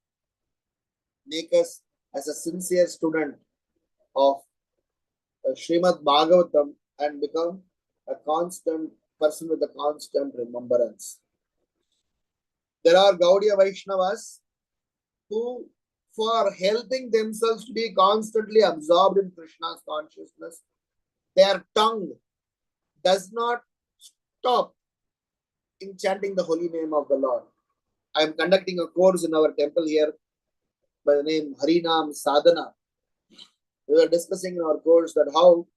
make us as a sincere student of Srimad Bhagavatam and become a constant person with a constant remembrance. There are Gaudiya Vaishnavas who, for helping themselves to be constantly absorbed in Krishna's consciousness, their tongue does not stop in chanting the holy name of the Lord. I am conducting a course in our temple here by the name Harinam Sadhana. We were discussing in our course that how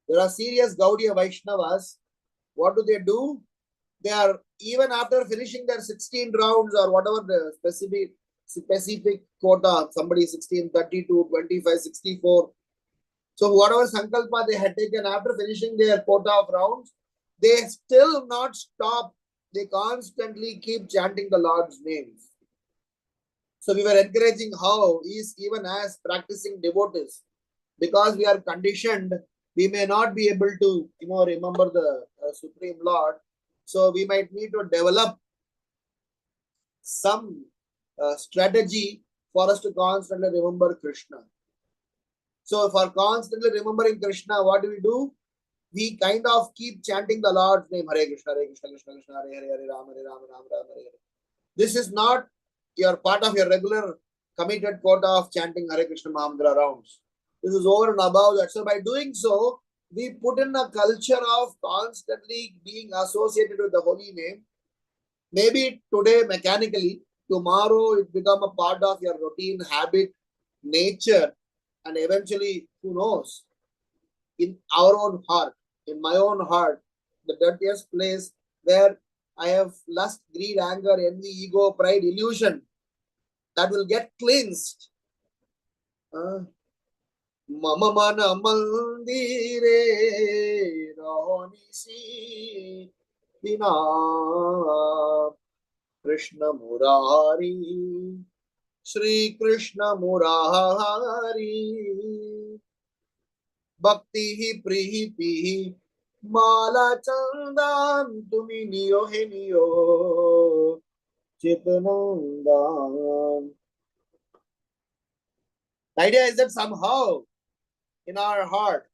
there are serious Gaudiya Vaishnavas. What do? They are, even after finishing their 16 rounds or whatever the specific quota, somebody 16, 32, 25, 64. So whatever sankalpa they had taken after finishing their quota of rounds, they still not stop. They constantly keep chanting the Lord's names. So we were encouraging how is even as practicing devotees, because we are conditioned, we may not be able to, remember the Supreme Lord. So we might need to develop some strategy for us to constantly remember Krishna. So for constantly remembering Krishna, what do? We kind of keep chanting the Lord's name, Hare Krishna, Krishna Krishna, Hare Hare, Hare Rama, Hare Rama, Rama Rama, Hare Hare. This is not your part of your regular committed quota of chanting Hare Krishna Mahamantra rounds. This is over and above that. So by doing so, we put in a culture of constantly being associated with the holy name. Maybe today mechanically, tomorrow it become a part of your routine, habit, nature, and eventually, who knows, in our own heart, in my own heart, the dirtiest place where I have lust, greed, anger, envy, ego, pride, illusion, that will get cleansed. Mama mana mandire rohnisi dina Krishna Murari, Shri Krishna Murari, Bhakti hi prihi pihi Mala chandan tumi niyo he niyo Chitanandan. The idea is that somehow in our heart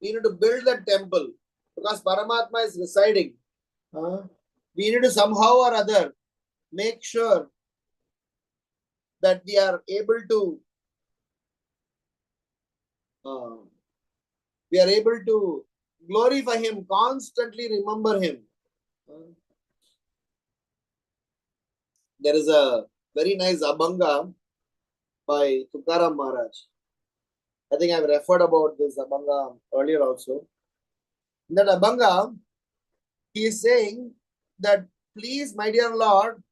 we need to build that temple because Paramatma is residing. We need to somehow or other make sure that we are able to glorify him, constantly remember him. There is a very nice Abhanga by Tukaram Maharaj. I think I've referred about this Abhanga earlier also. In that Abhanga, he is saying that, please, my dear Lord,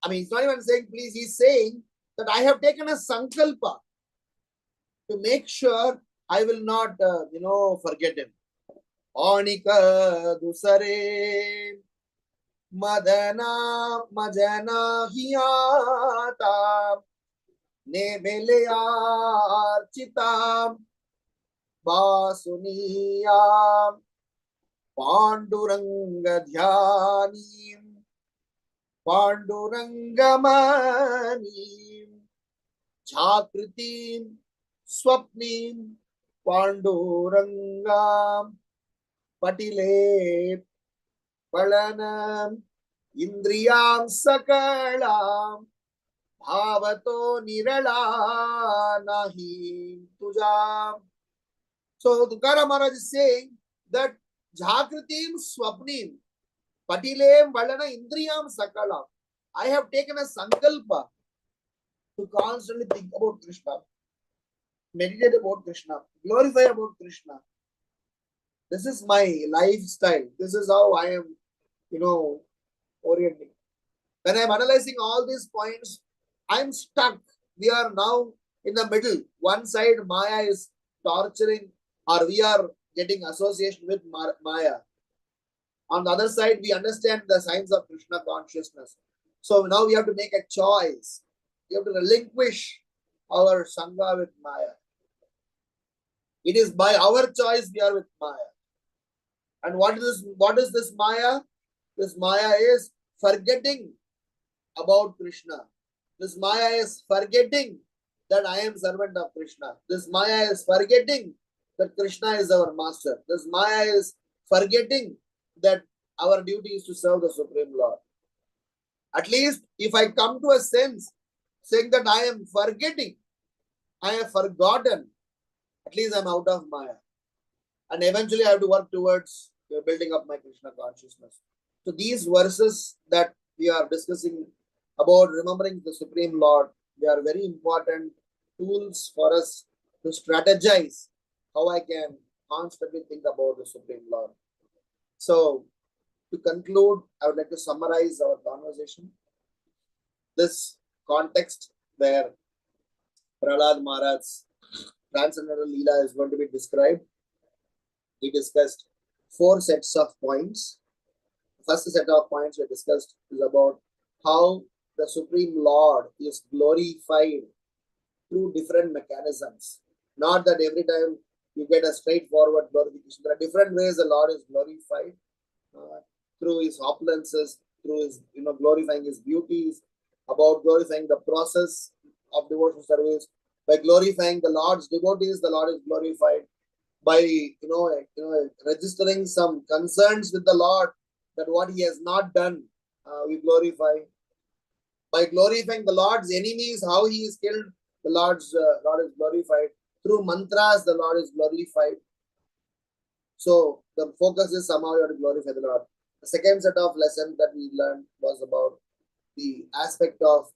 he's not even saying please, he's saying that I have taken a sankalpa to make sure I will not, forget him. Anika dusare madana majana hiyata nemeleyarchitam basuniyam panduranga dhyanim pandurangamanim jhakritim swapnim pandurangam patile palanam indriyam sakalam bhavato nirala nahi tujam. So Tukaram Maharaj is saying that jhakritim swapnim patilem valana indriyam sakalam. I have taken a sankalpa to constantly think about Krishna, meditate about Krishna, glorify about Krishna. This is my lifestyle. This is how I am, orienting. When I am analyzing all these points, I am stuck. We are now in the middle. One side, Maya is torturing, or we are getting association with Maya. On the other side, we understand the signs of Krishna consciousness. So now we have to make a choice. We have to relinquish our Sangha with Maya. It is by our choice we are with Maya. And what is this Maya? This Maya is forgetting about Krishna. This Maya is forgetting that I am servant of Krishna. This Maya is forgetting that Krishna is our master. This Maya is forgetting that our duty is to serve the Supreme Lord. At least if I come to a sense saying that I am forgetting, I have forgotten, at least I'm out of Maya. And eventually I have to work towards building up my Krishna consciousness. So these verses that we are discussing about remembering the Supreme Lord, they are very important tools for us to strategize how I can constantly think about the Supreme Lord. So to conclude, I would like to summarize our conversation. This context where Prahlad Maharaj's transcendental Leela is going to be described. We discussed 4 sets of points. The first set of points we discussed is about how the Supreme Lord is glorified through different mechanisms. Not that every time you get a straightforward glorification. There are different ways the Lord is glorified through his opulences, through his glorifying his beauties, about glorifying the process of devotional service. By glorifying the Lord's devotees, the Lord is glorified. By registering some concerns with the Lord that what he has not done, we glorify. By glorifying the Lord's enemies, how he is killed, the Lord is glorified. Through mantras, the Lord is glorified. So the focus is somehow you have to glorify the Lord. The second set of lessons that we learned was about the aspect of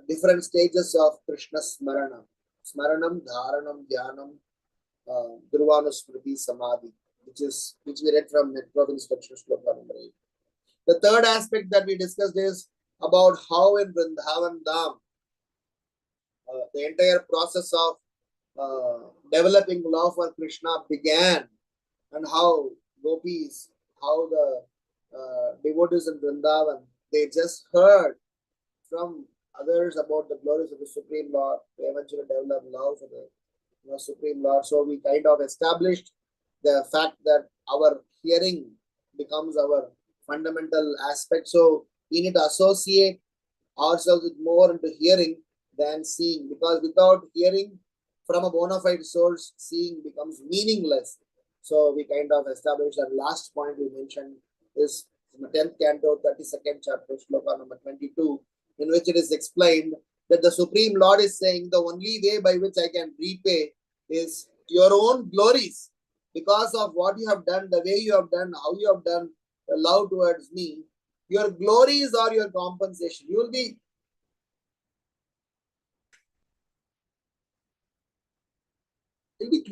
different stages of Krishna Smarana. Smaranam, Dharanam, Dhyanam, Dhruvanusmriti, Samadhi, which we read from Network Instruction Shloka number 8. The third aspect that we discussed is about how in Vrindavan Dham, the entire process of developing love for Krishna began, and how gopis, how the devotees in Vrindavan, they just heard from others about the glories of the Supreme Lord. They eventually developed love for the Supreme Lord. So we kind of established the fact that our hearing becomes our fundamental aspect. So we need to associate ourselves with more into hearing than seeing, because without hearing from a bona fide source, seeing becomes meaningless. So we kind of established that. Last point we mentioned is in the 10th canto, 32nd chapter, shloka number 22, in which it is explained that the Supreme Lord is saying the only way by which I can repay is your own glories. Because of what you have done, the way you have done, how you have done the love towards me, your glories are your compensation. You will be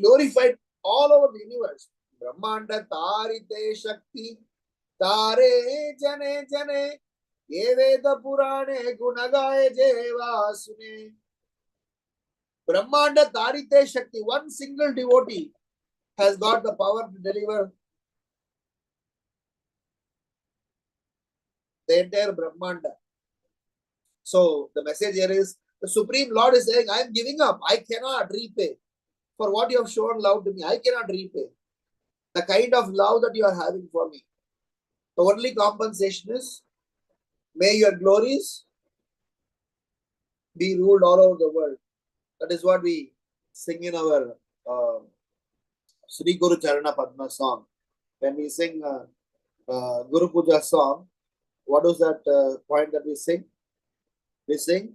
glorified all over the universe. Brahmanda tarite shakti tare jane jane ye veda purane gunagaye jeva sune. Brahmanda tarite shakti, one single devotee has got the power to deliver the entire Brahmanda. So the message here is the Supreme Lord is saying, I am giving up. I cannot repay for what you have shown love to me. I cannot repay the kind of love that you are having for me. The only compensation is, may your glories be ruled all over the world. That is what we sing in our Sri Guru Charana Padma song. When we sing Guru Puja song, what is that point that we sing? We sing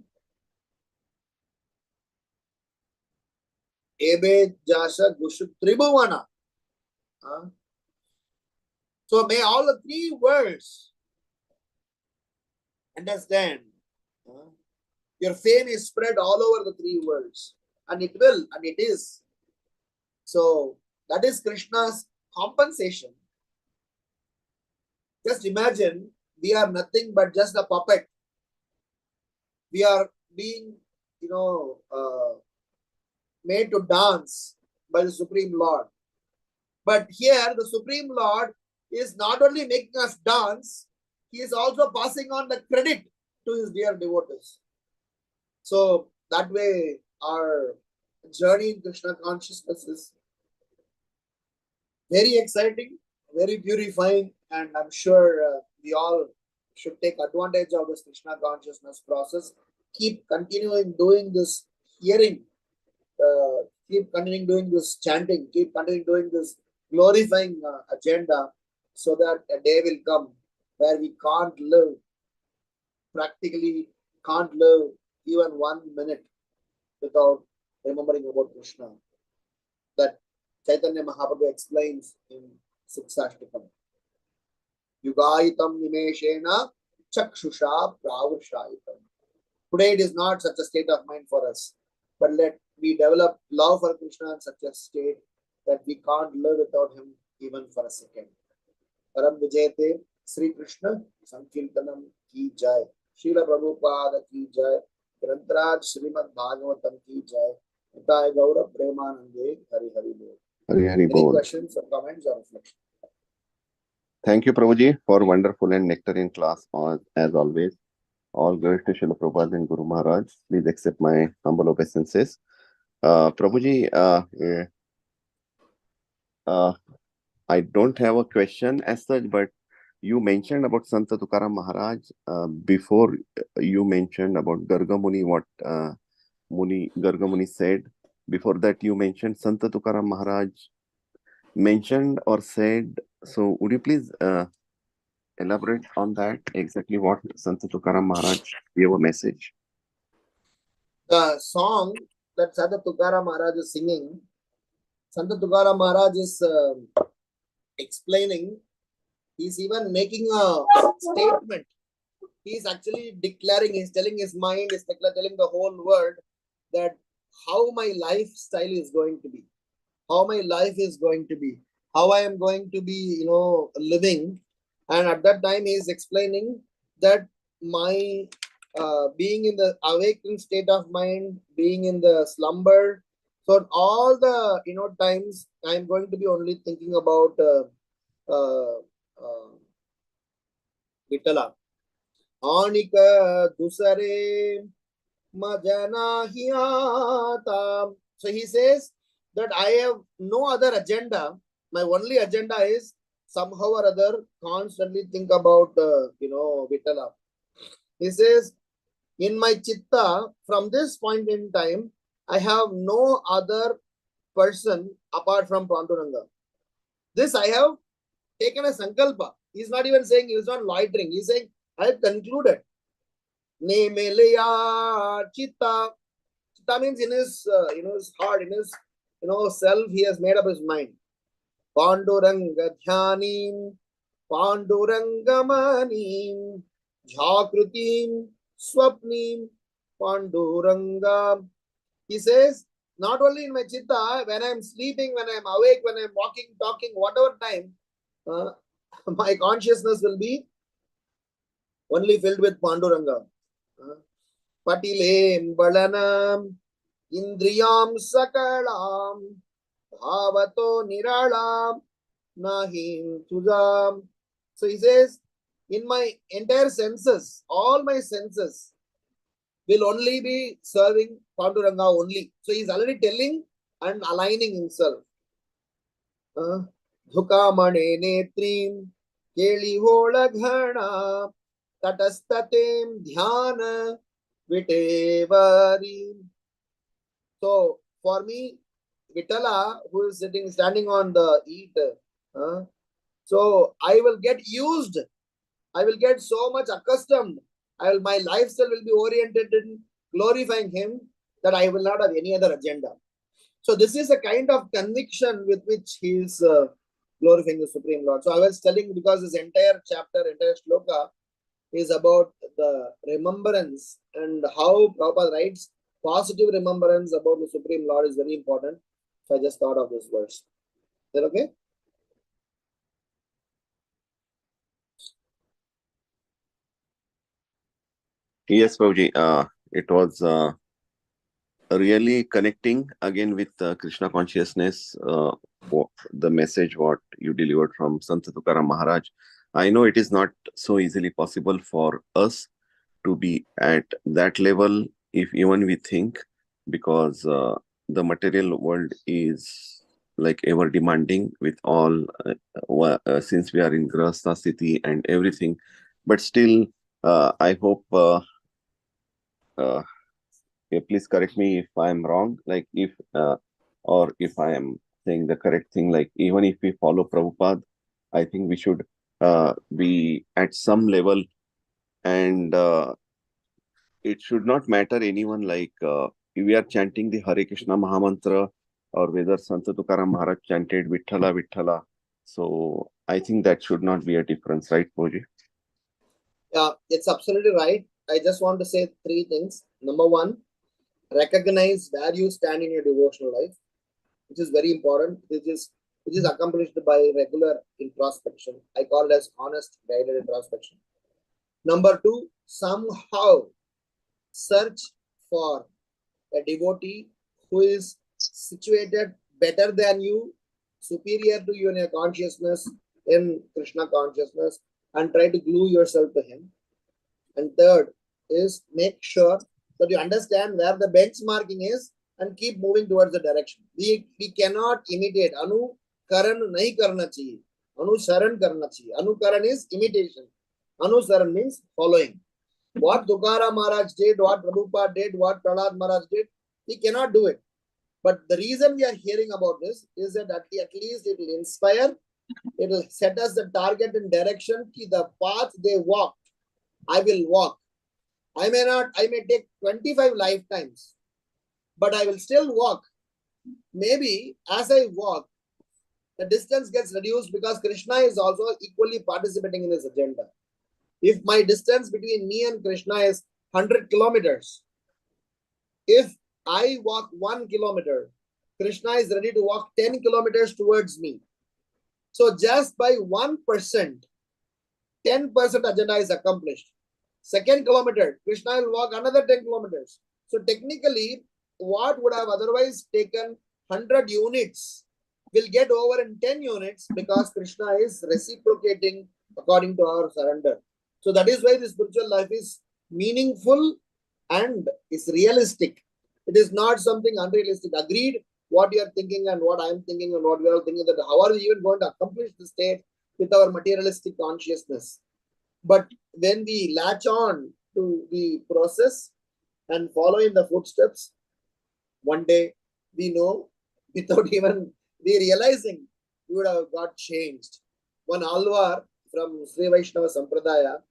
Ebe Jasha Gushu Tribhuvana. So may all the 3 worlds understand. Your fame is spread all over the 3 worlds. And it will, and it is. So that is Krishna's compensation. Just imagine, we are nothing but just a puppet. We are being, made to dance by the Supreme Lord. But here, the Supreme Lord is not only making us dance, he is also passing on the credit to his dear devotees. So that way our journey in Krishna consciousness is very exciting, very purifying, and I'm sure we all should take advantage of this Krishna consciousness process. Keep continuing doing this hearing, keep continuing doing this chanting, keep continuing doing this glorifying agenda, so that a day will come where we can't live, practically can't live even 1 minute without remembering about Krishna. That Chaitanya Mahaprabhu explains in Siksashtakam. Yugayitam nimeshena chakshusha pravushayitam. Today it is not such a state of mind for us, but let we develop love for Krishna in such a state that we can't live without him even for a second. Param Vijayate Sri Krishna Sankirtanam ki jai. Srila Prabhupada ki jai. Grantaraj Srimad Bhagvatam ki jai. Nitai Gaura Premanande Hari Hari Bol. Hari Hari Any Bol. questions or comments or reflections? Thank you, Prabhuji, for wonderful and nectarine class as always. All glory to Srila Prabhupada and Guru Maharaj. Please accept my humble obeisances. Prabhuji, I don't have a question as such, but you mentioned about Sant Tukaram Maharaj before you mentioned about Garga Muni, what Garga Muni said. Before that, you mentioned Sant Tukaram Maharaj mentioned or said. So, would you please elaborate on that? Exactly what Sant Tukaram Maharaj gave a message? The song that Sant Tukaram Maharaj is singing, Sant Tukaram Maharaj is explaining, he's even making a statement. He's actually declaring, he's telling his mind, he's telling the whole world that how my lifestyle is going to be, how my life is going to be, how I am going to be, living. And at that time, he is explaining that my being in the awakened state of mind, being in the slumber. So all the times, I am going to be only thinking about Vitala. Anika dusare majanahiyatam. So he says that I have no other agenda. My only agenda is somehow or other constantly think about Vitala. He says, in my chitta, from this point in time, I have no other person apart from Panduranga. This I have taken a sankalpa. He's not even saying, he's not loitering. He's saying, I have concluded. Nemeleya chitta. Chitta means in his, his heart, in his, self, he has made up his mind. Panduranga dhyanim, Pandurangamanim, Jhakrutim, Swapnim, Panduranga. He says, not only in my chitta, when I am sleeping, when I am awake, when I am walking, talking, whatever time, my consciousness will be only filled with Panduranga. Patilem balanam, Indriyam sakalam, Bhavato niralam, Nahim tujam. So he says, in my entire senses, all my senses will only be serving Panduranga only. So he's already telling and aligning himself. Dhukamane netrim, Keli hola ghana, Tatastatem dhyana, Vitevari. So for me, Vitala, who is standing on the eat, so I will get used. I will get so much accustomed. My lifestyle will be oriented in glorifying him that I will not have any other agenda. So this is a kind of conviction with which he is glorifying the Supreme Lord. So I was telling, because this entire chapter, entire shloka is about the remembrance and how Prabhupada writes positive remembrance about the Supreme Lord is very important. So I just thought of this verse. Is that okay? Yes, Prabhuji. It was really connecting again with Krishna consciousness, the message what you delivered from Sant Tukaram Maharaj. I know it is not so easily possible for us to be at that level if even we think, because the material world is like ever demanding with all since we are in grahastha city and everything. But still, I hope please correct me if I'm wrong, like if or if I am saying the correct thing, like even if we follow Prabhupada, I think we should be at some level, and it should not matter anyone, like we are chanting the Hare Krishna Mahamantra, or whether Santa Tukaram Maharaj chanted Vithala Vithala. So I think that should not be a difference, right, Prabhuji? Yeah, it's absolutely right. I just want to say three things. Number one, recognize where you stand in your devotional life, which is very important, which is accomplished by regular introspection. I call it as honest guided introspection. Number two, somehow search for a devotee who is situated better than you, superior to you in your consciousness, in Krishna consciousness, and try to glue yourself to him. And third is make sure that you understand where the benchmarking is and keep moving towards the direction. We cannot imitate. Anu Karan nahi karna chahiye. Anu Saran karna chahiye. Anu Karan is imitation. Anu Saran means following. What Tukaram Maharaj did, what Prabhupada did, what Prahlad Maharaj did, we cannot do it. But the reason we are hearing about this is that at least it will inspire, it will set us the target and direction. The path they walked, I will walk. I may take 25 lifetimes, but I will still walk. Maybe as I walk, the distance gets reduced because Krishna is also equally participating in his agenda. If my distance between me and Krishna is 100 kilometers, if I walk 1 kilometer, Krishna is ready to walk 10 kilometers towards me. So just by 1%, 10% agenda is accomplished. Second kilometer, Krishna will walk another 10 kilometers. So technically, what would have otherwise taken 100 units will get over in 10 units because Krishna is reciprocating according to our surrender. So that is why the spiritual life is meaningful and is realistic. It is not something unrealistic. Agreed, what you are thinking and what I am thinking and what we are thinking, that how are we even going to accomplish the state with our materialistic consciousness? But when we latch on to the process and follow in the footsteps, one day we know, without even we realizing, we would have got changed. One Alvar from Sri Vaishnava Sampradaya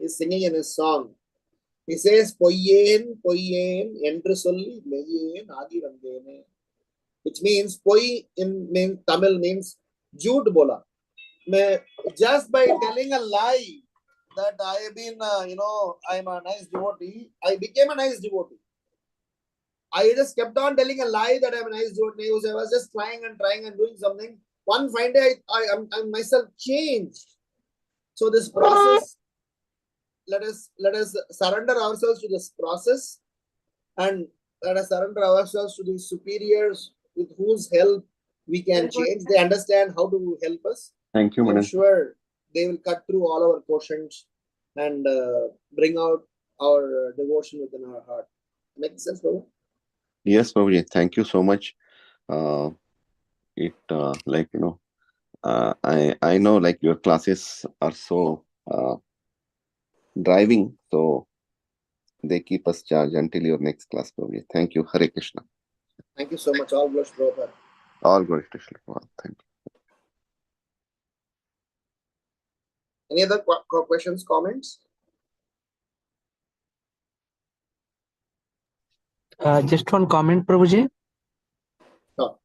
is singing in his song. He says, Poyen, Poyen, Endru solli, Meyen, Adi Vandene. Which means, Poi in Tamil means, Jhoot bola. Just by telling a lie that I have been, I'm a nice devotee, I became a nice devotee. I just kept on telling a lie that I'm a nice devotee. I was just trying and doing something. One fine day, I myself changed. So this process, let us surrender ourselves to this process, and let us surrender ourselves to the superiors with whose help we can change. They understand how to help us. Thank you, I'm Manan. sure they will cut through all our quotients and bring out our devotion within our heart. Makes sense, Prabhu? Yes, Prabhuji, thank you so much. Like, I know like your classes are so driving, so they keep us charged until your next class, Prabhuji. Thank you. Hare Krishna. Thank you so much. All blessed, Prabhupada. All glory to Shri Prabhupada. Thank you. Any other questions, comments? Just one comment, Prabhuji. Sure.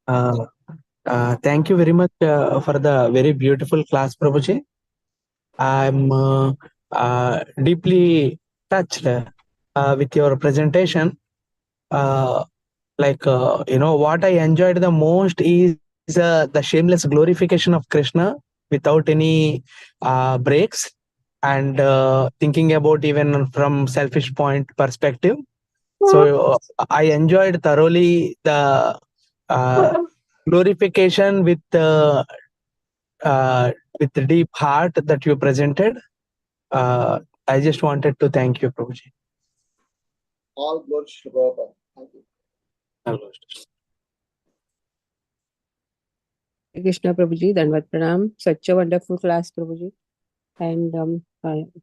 Thank you very much for the very beautiful class, Prabhuji. I'm deeply touched with your presentation. What I enjoyed the most is the shameless glorification of Krishna without any breaks, and thinking about even from selfish point perspective. So I enjoyed thoroughly the glorification with the deep heart that you presented. I just wanted to thank you, Prabhuji. All glories to Prabhupada. Thank you. Hare Krishna Prabhuji, Dandavat Pranam. Such a wonderful class, Prabhuji. And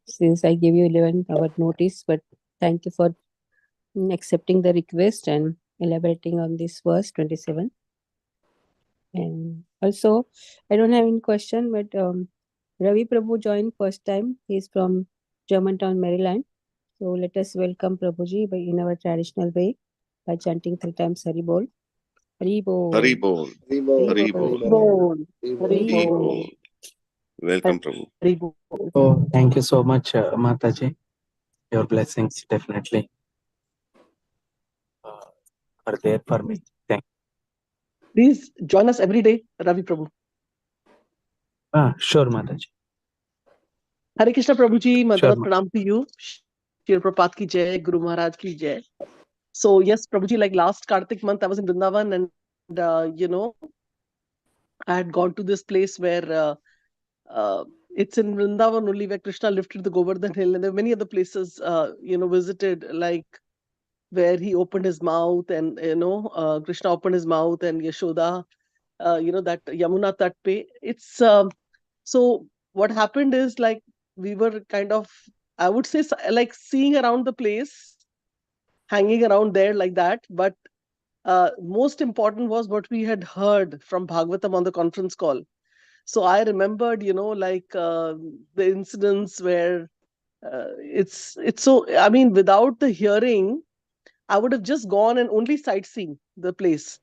since I gave you 11-hour notice, but thank you for accepting the request and elaborating on this verse 27. And also, I don't have any question, but Ravi Prabhu joined first time. He's from Germantown, Maryland. So let us welcome Prabhuji in our traditional way by chanting 3 times Hari Bol. Hari Bol. Hari Bol. Hari Bol. Hari Bol. Hari Hari Bol. Bol. Welcome, Prabhu. Oh, thank you so much, Mataji. Your blessings definitely are there for me. Thank Please join us every day, Ravi Prabhu. you. Sure, Mataji. Hare Krishna Prabhuji, Sure, Madhavat Pranam to you. Shri Prabhupada ki jai, Guru Maharaj ki jai. So yes, Prabhuji, like last Kartik month, I was in Vrindavan and you know, I had gone to this place where it's in Vrindavan only where Krishna lifted the Govardhan hill, and there are many other places, you know, visited, like where he opened his mouth and, you know, Krishna opened his mouth and Yashoda, you know, that Yamuna Tatpe. It's so what happened is like we were kind of, I would say, like seeing around the place, hanging around there like that. But most important was what we had heard from Bhagvatam on the conference call. So I remembered, you know, like the incidents where it's so, I mean, without the hearing, I would have just gone and only sightseeing the place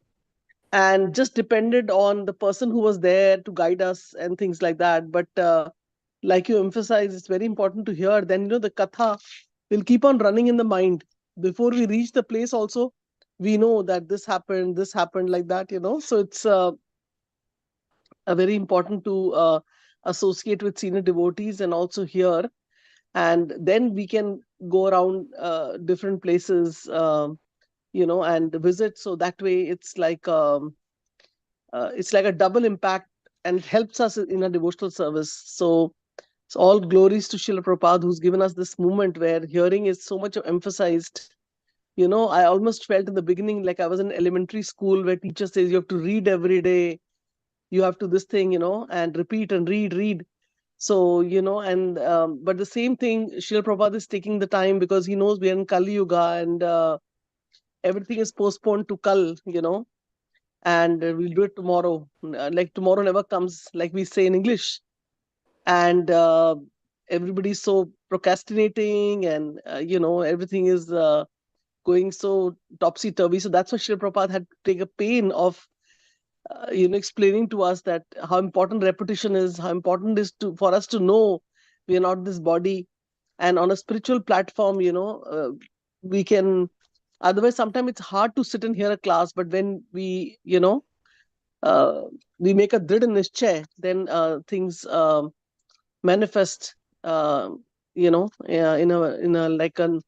and just depended on the person who was there to guide us and things like that. But like you emphasize, it's very important to hear. Then, you know, the katha will keep on running in the mind. Before we reach the place also, we know that this happened, like that, you know. So it's a very important to associate with senior devotees and also hear. And then we can go around different places, you know, and visit. So that way it's like a double impact and it helps us in a devotional service. So it's all glories to Srila Prabhupada, who's given us this movement where hearing is so much emphasized. You know, I almost felt in the beginning like I was in elementary school where teacher says you have to read every day, you have to this thing, you know, and repeat and read. So, you know, and but the same thing, Srila Prabhupada is taking the time because he knows we are in Kali Yuga and everything is postponed to Kal, you know, and we'll do it tomorrow. Like tomorrow never comes, like we say in English. And everybody's so procrastinating and, you know, everything is going so topsy-turvy. So that's why Srila Prabhupada had to take a pain of, you know, explaining to us that how important repetition is, how important it is for us to know we are not this body. And on a spiritual platform, you know, we can, otherwise sometimes it's hard to sit and hear a class, but when we, you know, we make a drid nischay, then things manifest, you know, in a like a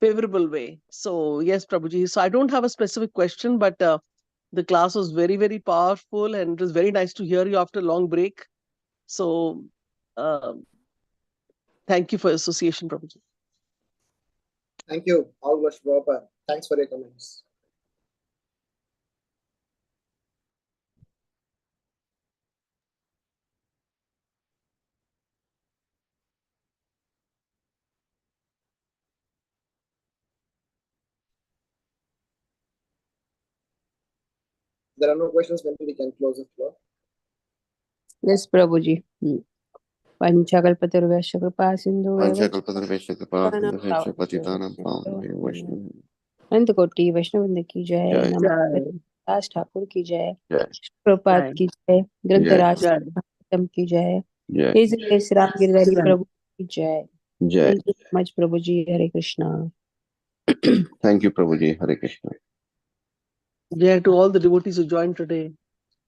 favorable way. So yes, Prabhuji. So I don't have a specific question, but the class was very, very powerful and it was very nice to hear you after a long break. So thank you for your association, Prabhuji. Thank you. All glories to Prabhupada. Thanks for your comments. There are no questions, when we can close the floor. Yes, Prabhuji. Panchakalpatarvyaśya kripa sindhu Panchakalpatarvyaśya kripa sindhu patitanam pavanebhyo Vaishnavim. Antakoti Vaishnavrinda ki jai, Jai. Namaste Das Thakur ki jai, Jai. Prabhupada ki jai, Grantaraj Jai. Bhagavatam ki jai, Jai. His Grace Ram Giridhari Prabhu ki jai. Jai. Thank you so much, Prabhuji. Hare Krishna. Thank you, Prabhuji. Hare Krishna. Jai to all the devotees who joined today.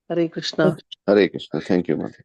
Hare Krishna. Hare Krishna. Thank you, Mother.